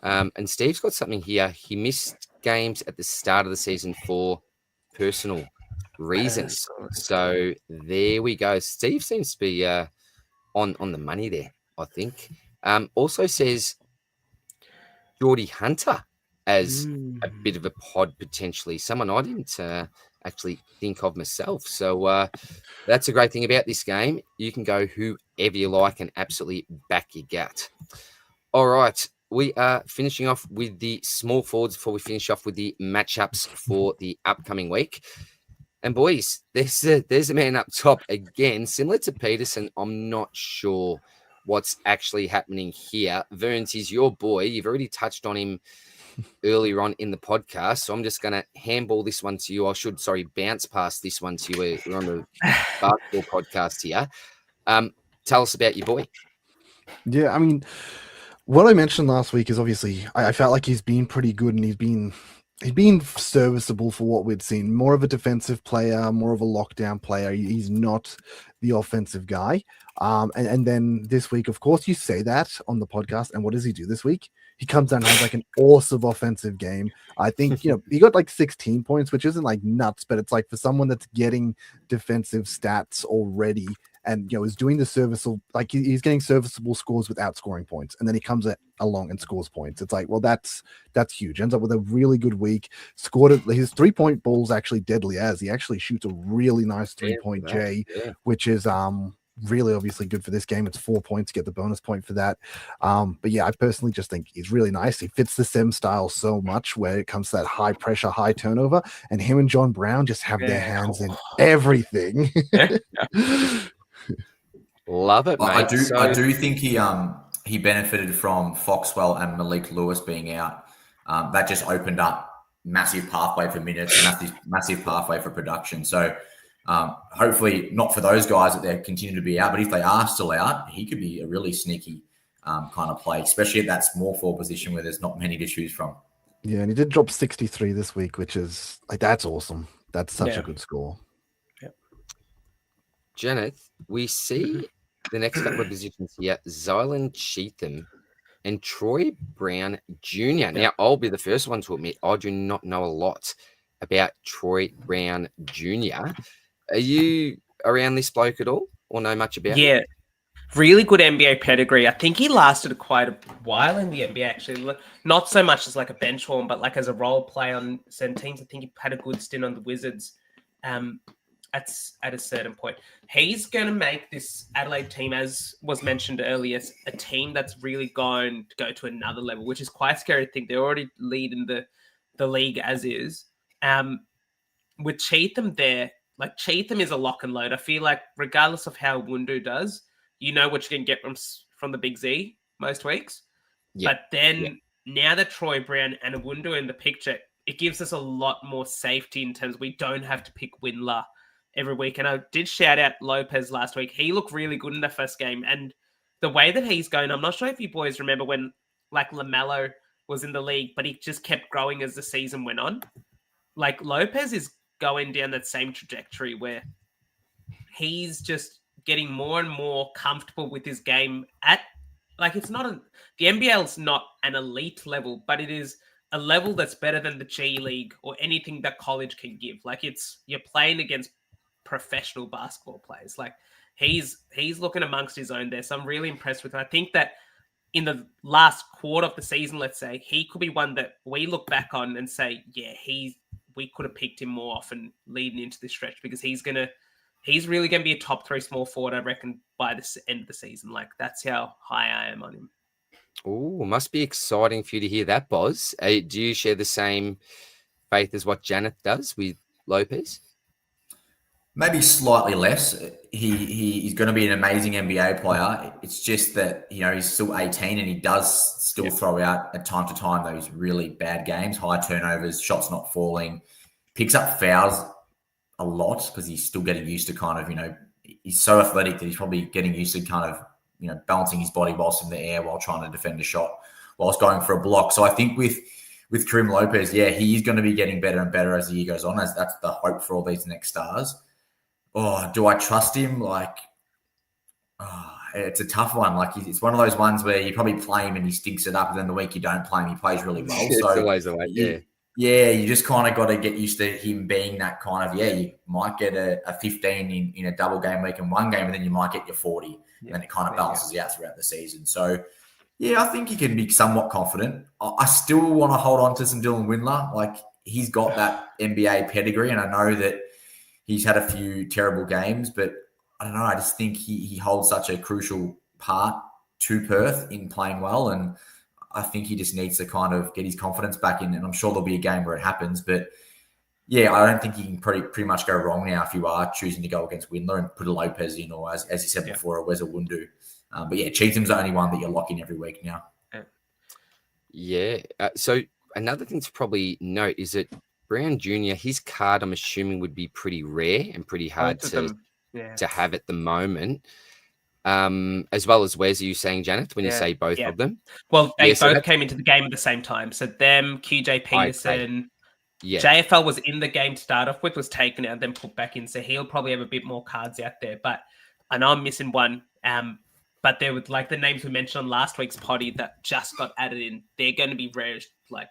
And Steve's got something here. He missed games at the start of the season for personal reasons. So there we go. Steve seems to be on the money there, I think. Also says Geordie Hunter as a bit of a pod potentially. Someone I didn't actually think of myself. So that's a great thing about this game. You can go whoever you like and absolutely back your gut. All right. We are finishing off with the small forwards before we finish off with the matchups for the upcoming week. And boys, there's a man up top again, similar to Peterson. I'm not sure what's actually happening here. Verns, he's your boy. You've already touched on him earlier on in the podcast, so I'm just going to handball this one to you. Bounce past this one to you. We're on the basketball podcast here. Tell us about your boy. Yeah, I mean, what I mentioned last week is obviously I felt like he's been pretty good and he's been serviceable for what we'd seen. More of a defensive player, more of a lockdown player. He's not the offensive guy. And then this week, of course, you say that on the podcast. And what does he do this week? He comes down and has like an awesome offensive game. I think, he got like 16 points, which isn't like nuts, but it's like for someone that's getting defensive stats already and, is doing the serviceable, like he's getting serviceable scores without scoring points. And then he comes along and scores points. It's like, well, that's huge. Ends up with a really good week. Scored his 3-point ball's actually deadly as he actually shoots a really nice 3-point J, which is, really obviously good for this game. It's 4 points, get the bonus point for that. But yeah, I personally just think he's really nice. He fits the Sim style so much where it comes to that high pressure, high turnover, and him and John Brown just have their hands in everything. Love it, mate. I do think he benefited from Foxwell and Malik Lewis being out. That just opened up massive pathway for minutes, massive pathway for production. So hopefully not for those guys that they continue to be out, but if they are still out, he could be a really sneaky kind of play, especially at that small forward position where there's not many to choose from. Yeah, and he did drop 63 this week, which is like, that's awesome. That's such a good score. Yep. Janet, we see the next couple of positions here, Zylan Cheatham and Troy Brown Jr. Now, I'll be the first one to admit I do not know a lot about Troy Brown Jr. Are you around this bloke at all or know much about him? Yeah, really good NBA pedigree. I think he lasted quite a while in the NBA, actually. Not so much as like a bench horn, but like as a role player on certain teams. I think he had a good stint on the Wizards at a certain point. He's going to make this Adelaide team, as was mentioned earlier, a team that's really going to go to another level, which is quite scary to think. They're already leading the league as is. With Cheatham there, like Cheatham is a lock and load. I feel like regardless of how Wundu does, you know what you can get from the Big Z most weeks. Yeah. But then now that Troy Brown and Wundu are in the picture, it gives us a lot more safety in terms we don't have to pick Windler every week. And I did shout out Lopez last week. He looked really good in the first game. And the way that he's going, I'm not sure if you boys remember when like LaMelo was in the league, but he just kept growing as the season went on. Like Lopez is going down that same trajectory where he's just getting more and more comfortable with his game at like it's not the NBL's not an elite level, but it is a level that's better than the G League or anything that college can give. Like you're playing against professional basketball players. Like he's looking amongst his own there. So I'm really impressed with him. I think that in the last quarter of the season, let's say, he could be one that we look back on and say, yeah, we could have picked him more often leading into this stretch because he's really going to be a top 3 small forward, I reckon, by the end of the season. Like, that's how high I am on him. Oh, must be exciting for you to hear that, Boz. Do you share the same faith as what Janet does with Lopez? Maybe slightly less. He's going to be an amazing NBA player. It's just that, he's still 18 and he does still throw out at time to time those really bad games, high turnovers, shots not falling, picks up fouls a lot because he's still getting used to kind of, he's so athletic that he's probably getting used to kind of, balancing his body whilst in the air while trying to defend a shot, whilst going for a block. So I think with Karim Lopez, he's going to be getting better and better as the year goes on, as that's the hope for all these next stars. Oh, do I trust him? Like, it's a tough one. Like, it's one of those ones where you probably play him and he stinks it up, and then the week you don't play him, he plays really well. It's always the way, Yeah, you just kind of got to get used to him being that kind of, you might get a 15 in a double game week in one game, and then you might get your 40, and then it kind of balances out throughout the season. So, I think he can be somewhat confident. I still want to hold on to some Dylan Windler. Like, he's got that NBA pedigree, and I know that he's had a few terrible games, but I don't know. I just think he holds such a crucial part to Perth in playing well, and I think he just needs to kind of get his confidence back in, and I'm sure there'll be a game where it happens. But, I don't think you can pretty much go wrong now if you are choosing to go against Windler and put a Lopez in, or as you said before, a Weza Wundu. But yeah, Chetham's the only one that you're locking every week now. Yeah. So another thing to probably note is that Brown Jr., his card, I'm assuming, would be pretty rare and pretty hard Both of to them. Yeah. have at the moment. As well as Wes, are you saying, Janet, when you Yeah, say both yeah. of them? Well, they Yeah, so both that's- came into the game at the same time. So them, QJ Peterson, Yeah. JFL was in the game to start off with, was taken out and then put back in. So he'll probably have a bit more cards out there. But I know I'm missing one. But there was like the names we mentioned on last week's potty that just got added in. They're going to be rare, like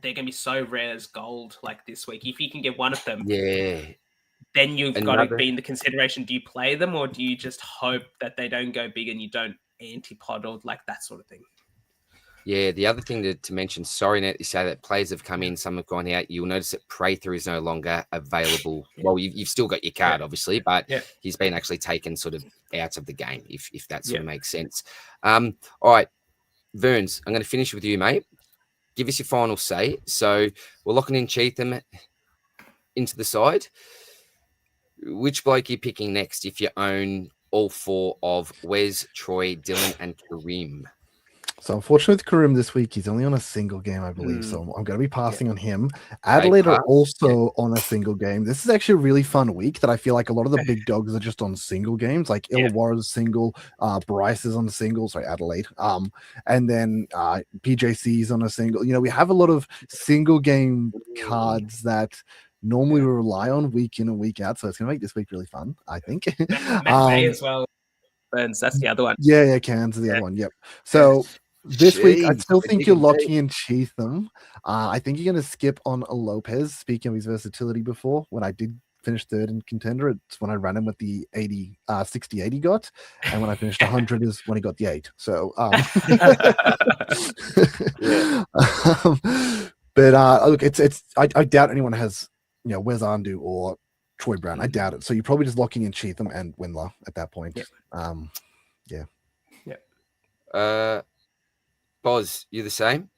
they're going to be so rare as gold like this week. If you can get one of them, Yeah. then you've got to be in the consideration. Do you play them or do you just hope that they don't go big and you don't anti-pod or like that sort of thing? Yeah, the other thing to mention, sorry, Nat, you say that players have come in, some have gone out. You'll notice that Prather is no longer available. Well, you've still got your card, obviously, but he's been actually taken sort of out of the game, if that sort of makes sense. All right, Verns, I'm going to finish with you, mate. Give us your final say. So we're locking in Cheatham into the side. Which bloke are you picking next if you own all four of Wes, Troy, Dylan, and Karim? So unfortunately with Karim this week, he's only on a single game, I believe. So I'm going to be passing on him. Okay, Adelaide are pass. also on a single game. This is actually a really fun week that I feel like a lot of the big dogs are just on single games. Like Illawarra's single, Bryce is on a single, sorry, Adelaide. And then PJC is on a single. You know, we have a lot of single game cards that normally we rely on week in and week out. So it's going to make this week really fun, I think. May as well. Burns, that's the other one. Yeah, Cairns is the other one. Yep. So this week, I still think you're locking in Cheatham. I think you're going to skip on a Lopez. Speaking of his versatility before, when I did finish third in contender, it's when I ran him with the 60-80 got, and when I finished 100 is when he got the 8. So, but look, it's I doubt anyone has, you know, Wes Andu or Troy Brown. I doubt it. So you're probably just locking in Cheatham and Windler at that point. Boz, you the same?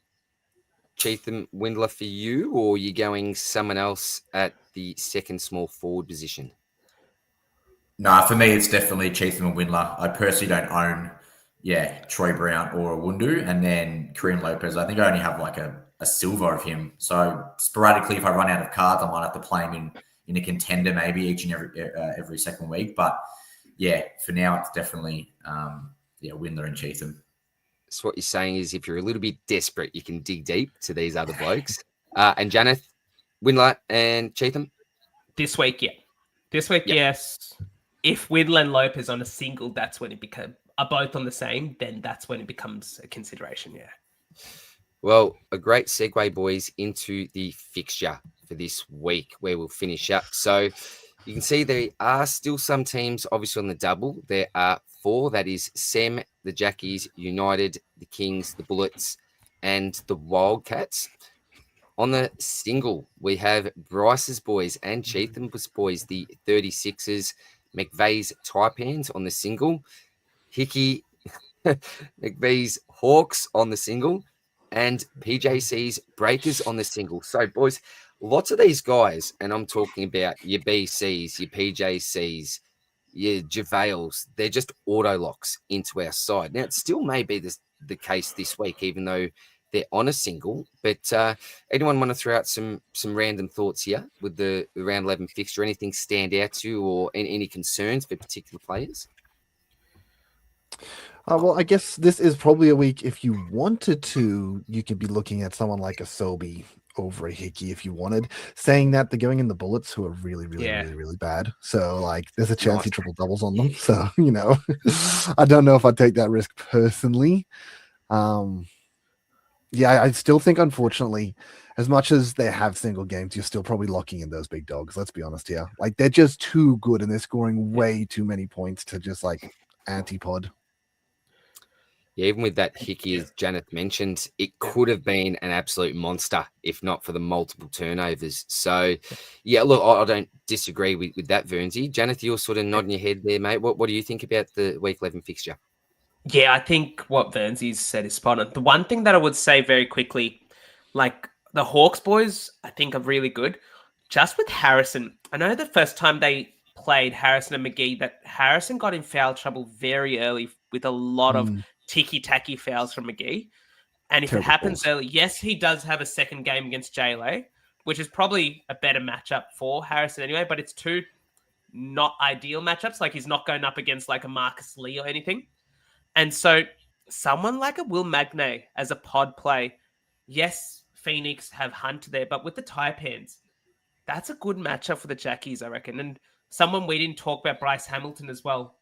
Cheatham, Windler for you, or you going someone else at the second small forward position? No, for me, it's definitely Cheatham and Windler. I personally don't own, Troy Brown or Wundu, and then Karim Lopez. I think I only have like a silver of him. So sporadically, if I run out of cards, I might have to play him in a contender maybe each and every second week. But yeah, for now, it's definitely Windler and Cheatham. So what you're saying is if you're a little bit desperate, you can dig deep to these other blokes. And Janet, Windler and Cheatham? This week, yes. If Windler and Lopez on a single, that's when it are both on the same, then that's when it becomes a consideration, Well, a great segue, boys, into the fixture for this week where we'll finish up. So you can see there are still some teams obviously on the double. There are 4. That is Sem, the Jackies, United, the Kings, the Bullets, and the Wildcats. On the single, we have Bryce's boys and Cheatham's boys, the 36ers, McVeigh's Taipans on the single, Hickey, McVeigh's Hawks on the single, and PJC's Breakers on the single. So, boys, lots of these guys, and I'm talking about your BCs, your PJCs, your JaVales, they're just auto locks into our side. Now, it still may be the case this week, even though they're on a single. But anyone want to throw out some random thoughts here with the round 11 fixture? Anything stand out to you or any concerns for particular players? Well, I guess this is probably a week if you wanted to, you could be looking at someone like a Sobey over a Hickey if you wanted, saying that they're going in the Bullets who are really, really, really, really bad. So like there's a chance he triple doubles on them. So, you know, I don't know if I'd take that risk personally. I still think, unfortunately, as much as they have single games, you're still probably locking in those big dogs. Let's be honest here. Like they're just too good and they're scoring way too many points to just like anti-pod. Yeah, even with that Hickey, as Janet mentioned, it could have been an absolute monster if not for the multiple turnovers. So, yeah, look, I don't disagree with that, Vernsey. Janet, you're sort of nodding your head there, mate. What do you think about the Week 11 fixture? Yeah, I think what Vernsey's said is spot on. The one thing that I would say very quickly, like the Hawks boys, I think are really good. Just with Harrison, I know the first time they played Harrison and McGee that Harrison got in foul trouble very early with a lot of ticky-tacky fouls from McGee. And if Terrible it happens calls. early, yes, he does have a second game against JLA, which is probably a better matchup for Harrison anyway, but it's two not ideal matchups. Like he's not going up against like a Marcus Lee or anything. And so someone like a Will Magnay as a pod play, yes, Phoenix have Hunt there, but with the Taipans, that's a good matchup for the Jackies, I reckon. And someone we didn't talk about, Bryce Hamilton as well.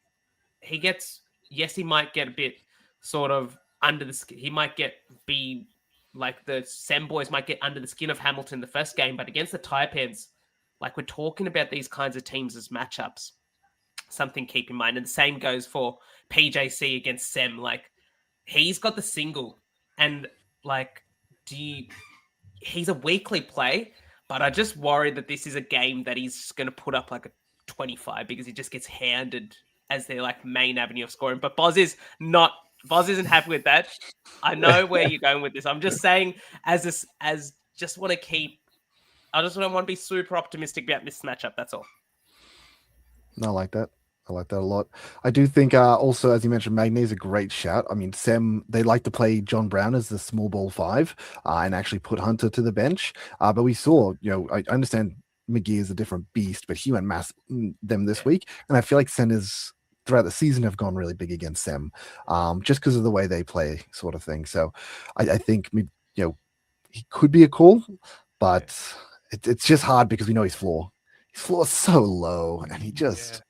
He gets, yes, he might get a bit sort of under the skin. He might be like the Sem boys might get under the skin of Hamilton the first game, but against the Taipans, like we're talking about these kinds of teams as matchups. Something keep in mind. And the same goes for PJC against Sem. Like he's got the single and like, he's a weekly play, but I just worry that this is a game that he's going to put up like a 25 because he just gets handed as their like main avenue of scoring. But Boz isn't happy with that. I know where you're going with this. I'm just saying I just want to be super optimistic about this matchup. That's all. I like that. I like that a lot. I do think also, as you mentioned, Magny is a great shout. I mean, Sem, they like to play John Brown as the small ball 5 and actually put Hunter to the bench. But we saw, I understand McGee is a different beast, but he went mass them this week. And I feel like Centers throughout the season have gone really big against Sem just because of the way they play sort of thing. So I think, he could be a call, but it's just hard because we know his floor. His floor is so low and he just...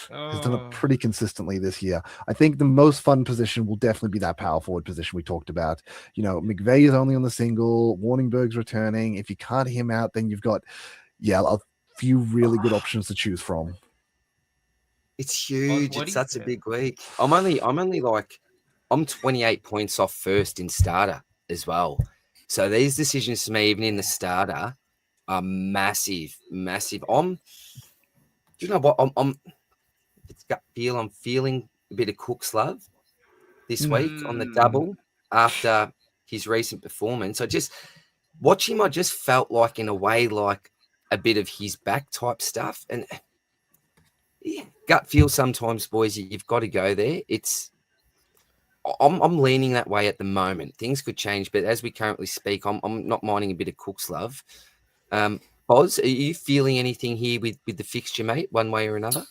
has done it pretty consistently this year. I think the most fun position will definitely be that power forward position we talked about. McVeigh is only on the single. Warningberg's returning. If you can't him out, then you've got, a few really good options to choose from. It's huge. It's such a big week. I'm 28 points off first in starter as well. So these decisions to me, even in the starter, are massive, massive. You know what? It's gut feel. I'm feeling a bit of Cook's love this week on the double after his recent performance. I just watching him. I just felt like, in a way, like a bit of his back type stuff. And gut feel sometimes, boys. You've got to go there. I'm leaning that way at the moment. Things could change, but as we currently speak, I'm not minding a bit of Cook's love. Boz, are you feeling anything here with the fixture, mate, one way or another?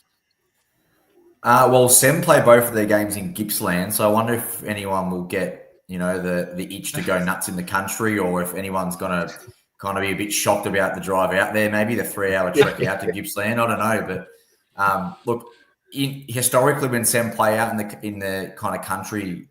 Well, Sem play both of their games in Gippsland, so I wonder if anyone will get, the itch to go nuts in the country, or if anyone's going to kind of be a bit shocked about the drive out there, maybe the 3-hour trek out to Gippsland. I don't know, but look, historically when Sem play out in the kind of country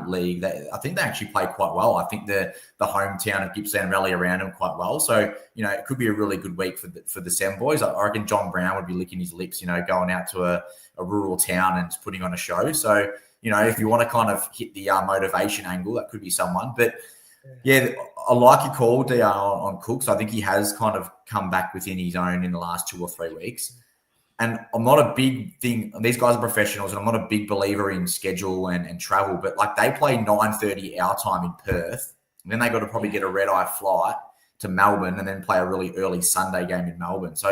league, I think they actually play quite well. I think the hometown of Gippsland rally around them quite well. So it could be a really good week for the Sem boys. I reckon John Brown would be licking his lips, going out to a rural town and putting on a show. So if you want to kind of hit the motivation angle, that could be someone. But yeah, I like your call, DR, on Cooks. I think he has kind of come back within his own in the last 2 or 3 weeks. And I'm not a big thing. These guys are professionals, and I'm not a big believer in schedule and travel. But like they play 9:30 our time in Perth, and then they got to probably get a red-eye flight to Melbourne, and then play a really early Sunday game in Melbourne. So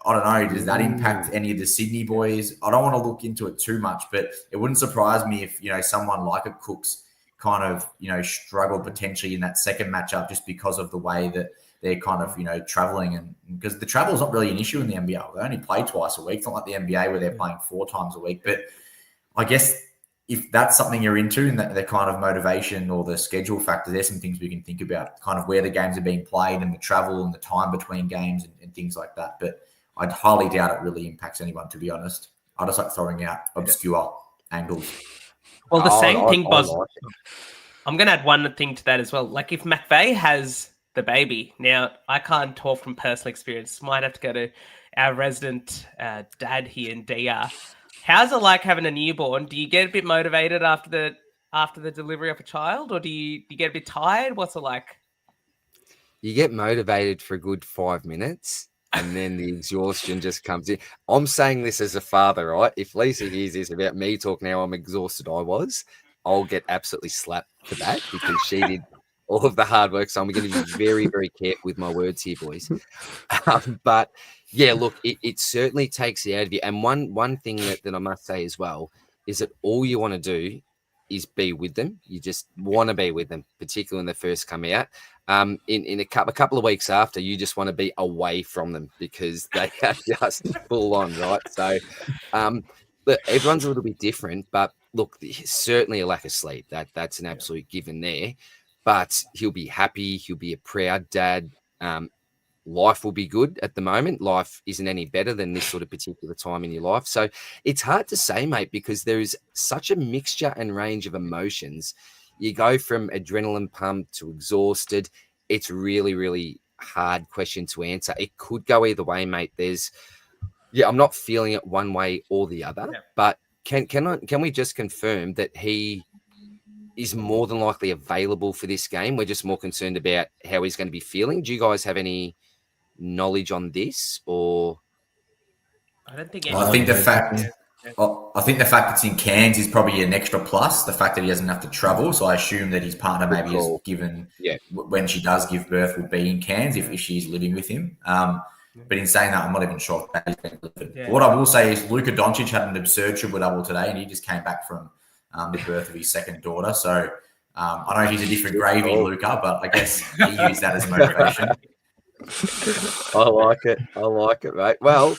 I don't know. Does that impact any of the Sydney boys? I don't want to look into it too much, but it wouldn't surprise me if someone like a Cooks kind of struggle potentially in that second matchup just because of the way that they're kind of, traveling, and because the travel is not really an issue in the NBL. They only play twice a week. It's not like the NBA where they're playing 4 times a week. But I guess if that's something you're into, and that the kind of motivation or the schedule factor, there's some things we can think about, kind of where the games are being played and the travel and the time between games and things like that. But I'd highly doubt it really impacts anyone, to be honest. I just like throwing out obscure angles. Well, the same thing, Boz. I'm going to add one thing to that as well. Like if McVeigh has the baby. Now, I can't talk from personal experience. Might have to go to our resident dad here in DR. How's it like having a newborn? Do you get a bit motivated after the delivery of a child, or do you get a bit tired? What's it like? You get motivated for a good 5 minutes, and then the exhaustion just comes in. I'm saying this as a father, right? If Lisa hears this about me talking how I'm exhausted I was, I'll get absolutely slapped for that because she did all of the hard work. So I'm going to be very, very careful with my words here, boys. But yeah, look, it certainly takes it out of you. And one thing that I must say as well is that all you want to do is be with them. You just want to be with them, particularly when they first come out. In a couple of weeks after, you just want to be away from them because they are just full on, right? So, look, everyone's a little bit different, but look, certainly a lack of sleep. That's an absolute given there. But he'll be happy. He'll be a proud dad. Life will be good at the moment. Life isn't any better than this sort of particular time in your life. So it's hard to say, mate, because there is such a mixture and range of emotions. You go from adrenaline pumped to exhausted. It's really, really hard question to answer. It could go either way, mate. I'm not feeling it one way or the other, but can we just confirm that he is more than likely available for this game? We're just more concerned about how he's going to be feeling. Do you guys have any knowledge on this, or I don't think. I think the fact it's in Cairns is probably an extra plus. The fact that he doesn't have to travel, so I assume that his partner maybe is given when she does give birth will be in Cairns if she's living with him. But in saying that, I'm not even sure that he's been delivered. Yeah. What I will say is Luka Doncic had an absurd triple double today, and he just came back from the birth of his second daughter. So I know he's a different gravy, Luka, but I guess he used that as motivation. I like it, mate. Well,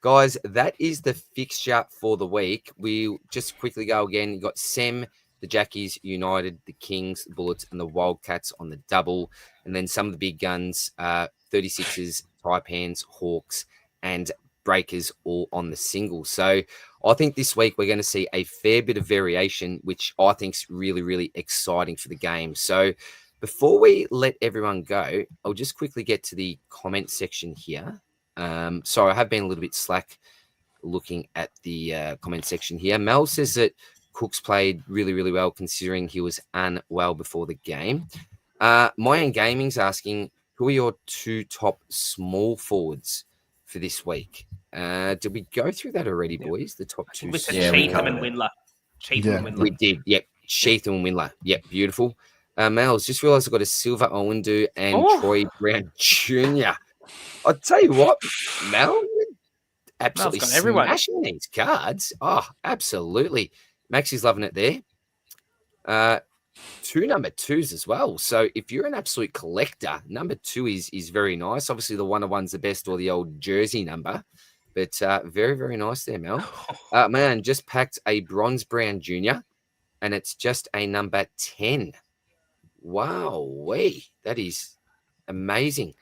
guys, that is the fixture for the week. We just quickly go again. You got Sem, the Jackies United, the Kings, the Bullets, and the Wildcats on the double. And then some of the big guns, 36ers, Taipans, Hawks, and Breakers all on the single. So I think this week we're going to see a fair bit of variation, which I think is really, really exciting for the game. So before we let everyone go, I'll just quickly get to the comment section here. Sorry, I have been a little bit slack looking at the comment section here. Mel says that Cooks played really, really well considering he was unwell before the game. Mayan Gaming's asking, who are your two top small forwards for this week? Did we go through that already, boys? The top two? We said Cheatham and Windler. We did, yep. Cheatham and Windler. Yep, beautiful. Mel's just realised I've got a Silver Owendu and Troy Brown Jr. I'll tell you what, Mel, you're absolutely smashing these cards. Oh, absolutely. Maxie's loving it there. Two number twos as well. So if you're an absolute collector, number two is very nice. Obviously, the 101's the best, or the old jersey number. But very, very nice there, Mel. Man, just packed a Bronze Brown Jr., and it's just a number 10. Wow-wee. That is amazing.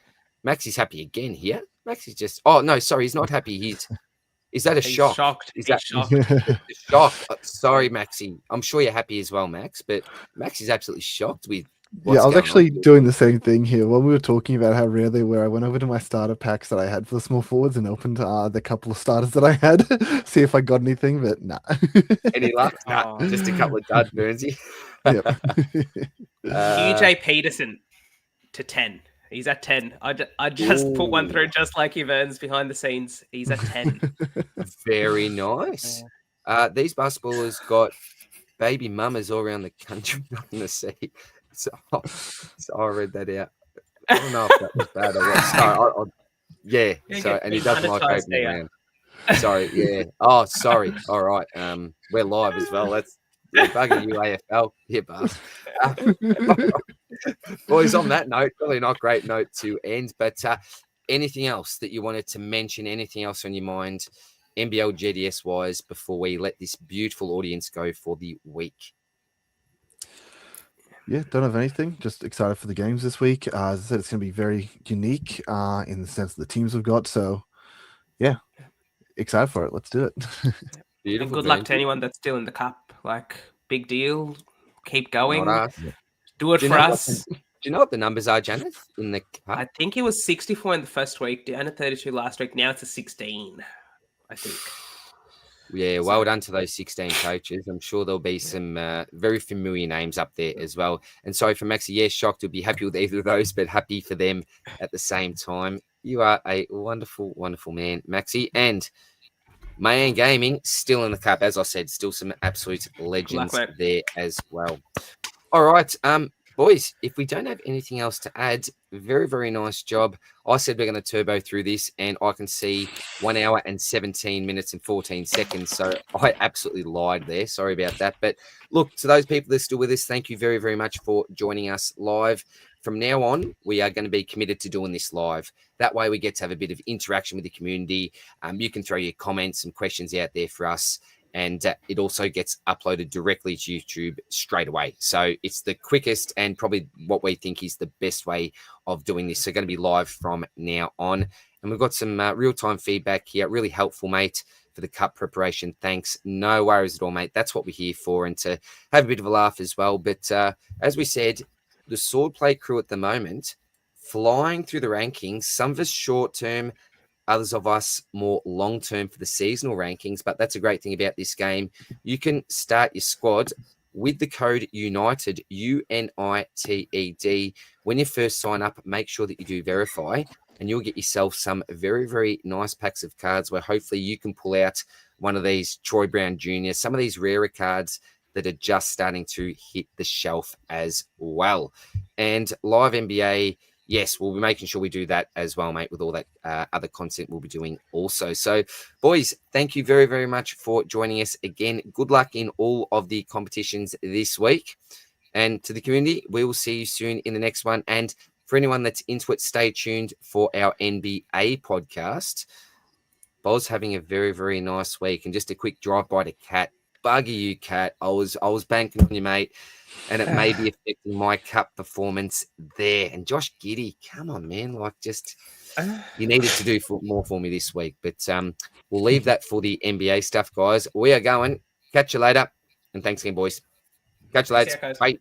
Maxie's happy again here. Maxie's just... Oh, no, sorry, he's not happy. Is that a shock? Shocked. Is that shocked? Shock. Sorry, Maxie. I'm sure you're happy as well, Max, but Maxie's absolutely shocked with what's I was actually on. doing the same thing here. When we were talking about how rare they were, I went over to my starter packs that I had for the small forwards and opened the couple of starters that I had, see if I got anything, but nah. Any luck? Nah, just a couple of duds, Burnsy. Yep. QJ Peterson to 10. He's at 10. I just put one through just like you, Burns, behind the scenes. He's at 10. Very nice. These basketballers got baby mamas all around the country, not in the sea. So I read that out. I don't know if that was bad or what. And he doesn't like opening around. Sorry, yeah. Oh, sorry. All right. We're live as well. Let's bugger you, AFL. Here, Bars. Boys, on that note, really not great note to end, but anything else that you wanted to mention, anything else on your mind, NBL GDS wise, before we let this beautiful audience go for the week? Yeah, don't have anything. Just excited for the games this week. As I said, it's going to be very unique in the sense of the teams we've got. So, yeah, excited for it. Let's do it. Beautiful. Good luck to anyone that's still in the cup. Like, big deal. Keep going. Do it for us. Do you know what the numbers are, Janet, in the cup? I think it was 64 in the first week, down to 32 last week. Now it's a 16, I think. Yeah, well done to those 16 coaches. I'm sure there'll be some very familiar names up there as well. And sorry for Maxie, shocked. You'll be happy with either of those, but happy for them at the same time. You are a wonderful, wonderful man, Maxie. And Mayan Gaming, still in the cup. As I said, still some absolute legends there as well. All right. boys, if we don't have anything else to add, very, very nice job. I said we're going to turbo through this, and I can see 1 hour and 17 minutes and 14 seconds. So I absolutely lied there. Sorry about that. But look, to those people that are still with us, thank you very, very much for joining us live. From now on, we are going to be committed to doing this live. That way we get to have a bit of interaction with the community. You can throw your comments and questions out there for us. And it also gets uploaded directly to YouTube straight away. So it's the quickest and probably what we think is the best way of doing this. So going to be live from now on. And we've got some real-time feedback here. Really helpful, mate, for the cup preparation. Thanks. No worries at all, mate. That's what we're here for, and to have a bit of a laugh as well. But as we said, the swordplay crew at the moment, flying through the rankings, some of us short-term, others of us more long-term for the seasonal rankings. But that's a great thing about this game. You can start your squad with the code UNITED, UNITED. When you first sign up, make sure that you do verify, and you'll get yourself some very, very nice packs of cards where hopefully you can pull out one of these Troy Brown Jr., some of these rarer cards that are just starting to hit the shelf as well. And live NBA, yes, we'll be making sure we do that as well, mate, with all that other content we'll be doing also. So, boys, thank you very, very much for joining us again. Good luck in all of the competitions this week. And to the community, we will see you soon in the next one. And for anyone that's into it, stay tuned for our NBA podcast. Boz having a very, very nice week. And just a quick drive-by to Cat. Bugger you, Cat. I was banking on you, mate. And it may be affecting my cup performance there. And Josh Giddey, come on, man. Like, just you needed to do more for me this week. But we'll leave that for the NBA stuff, guys. We are going. Catch you later. And thanks again, boys. Catch you later. Bye.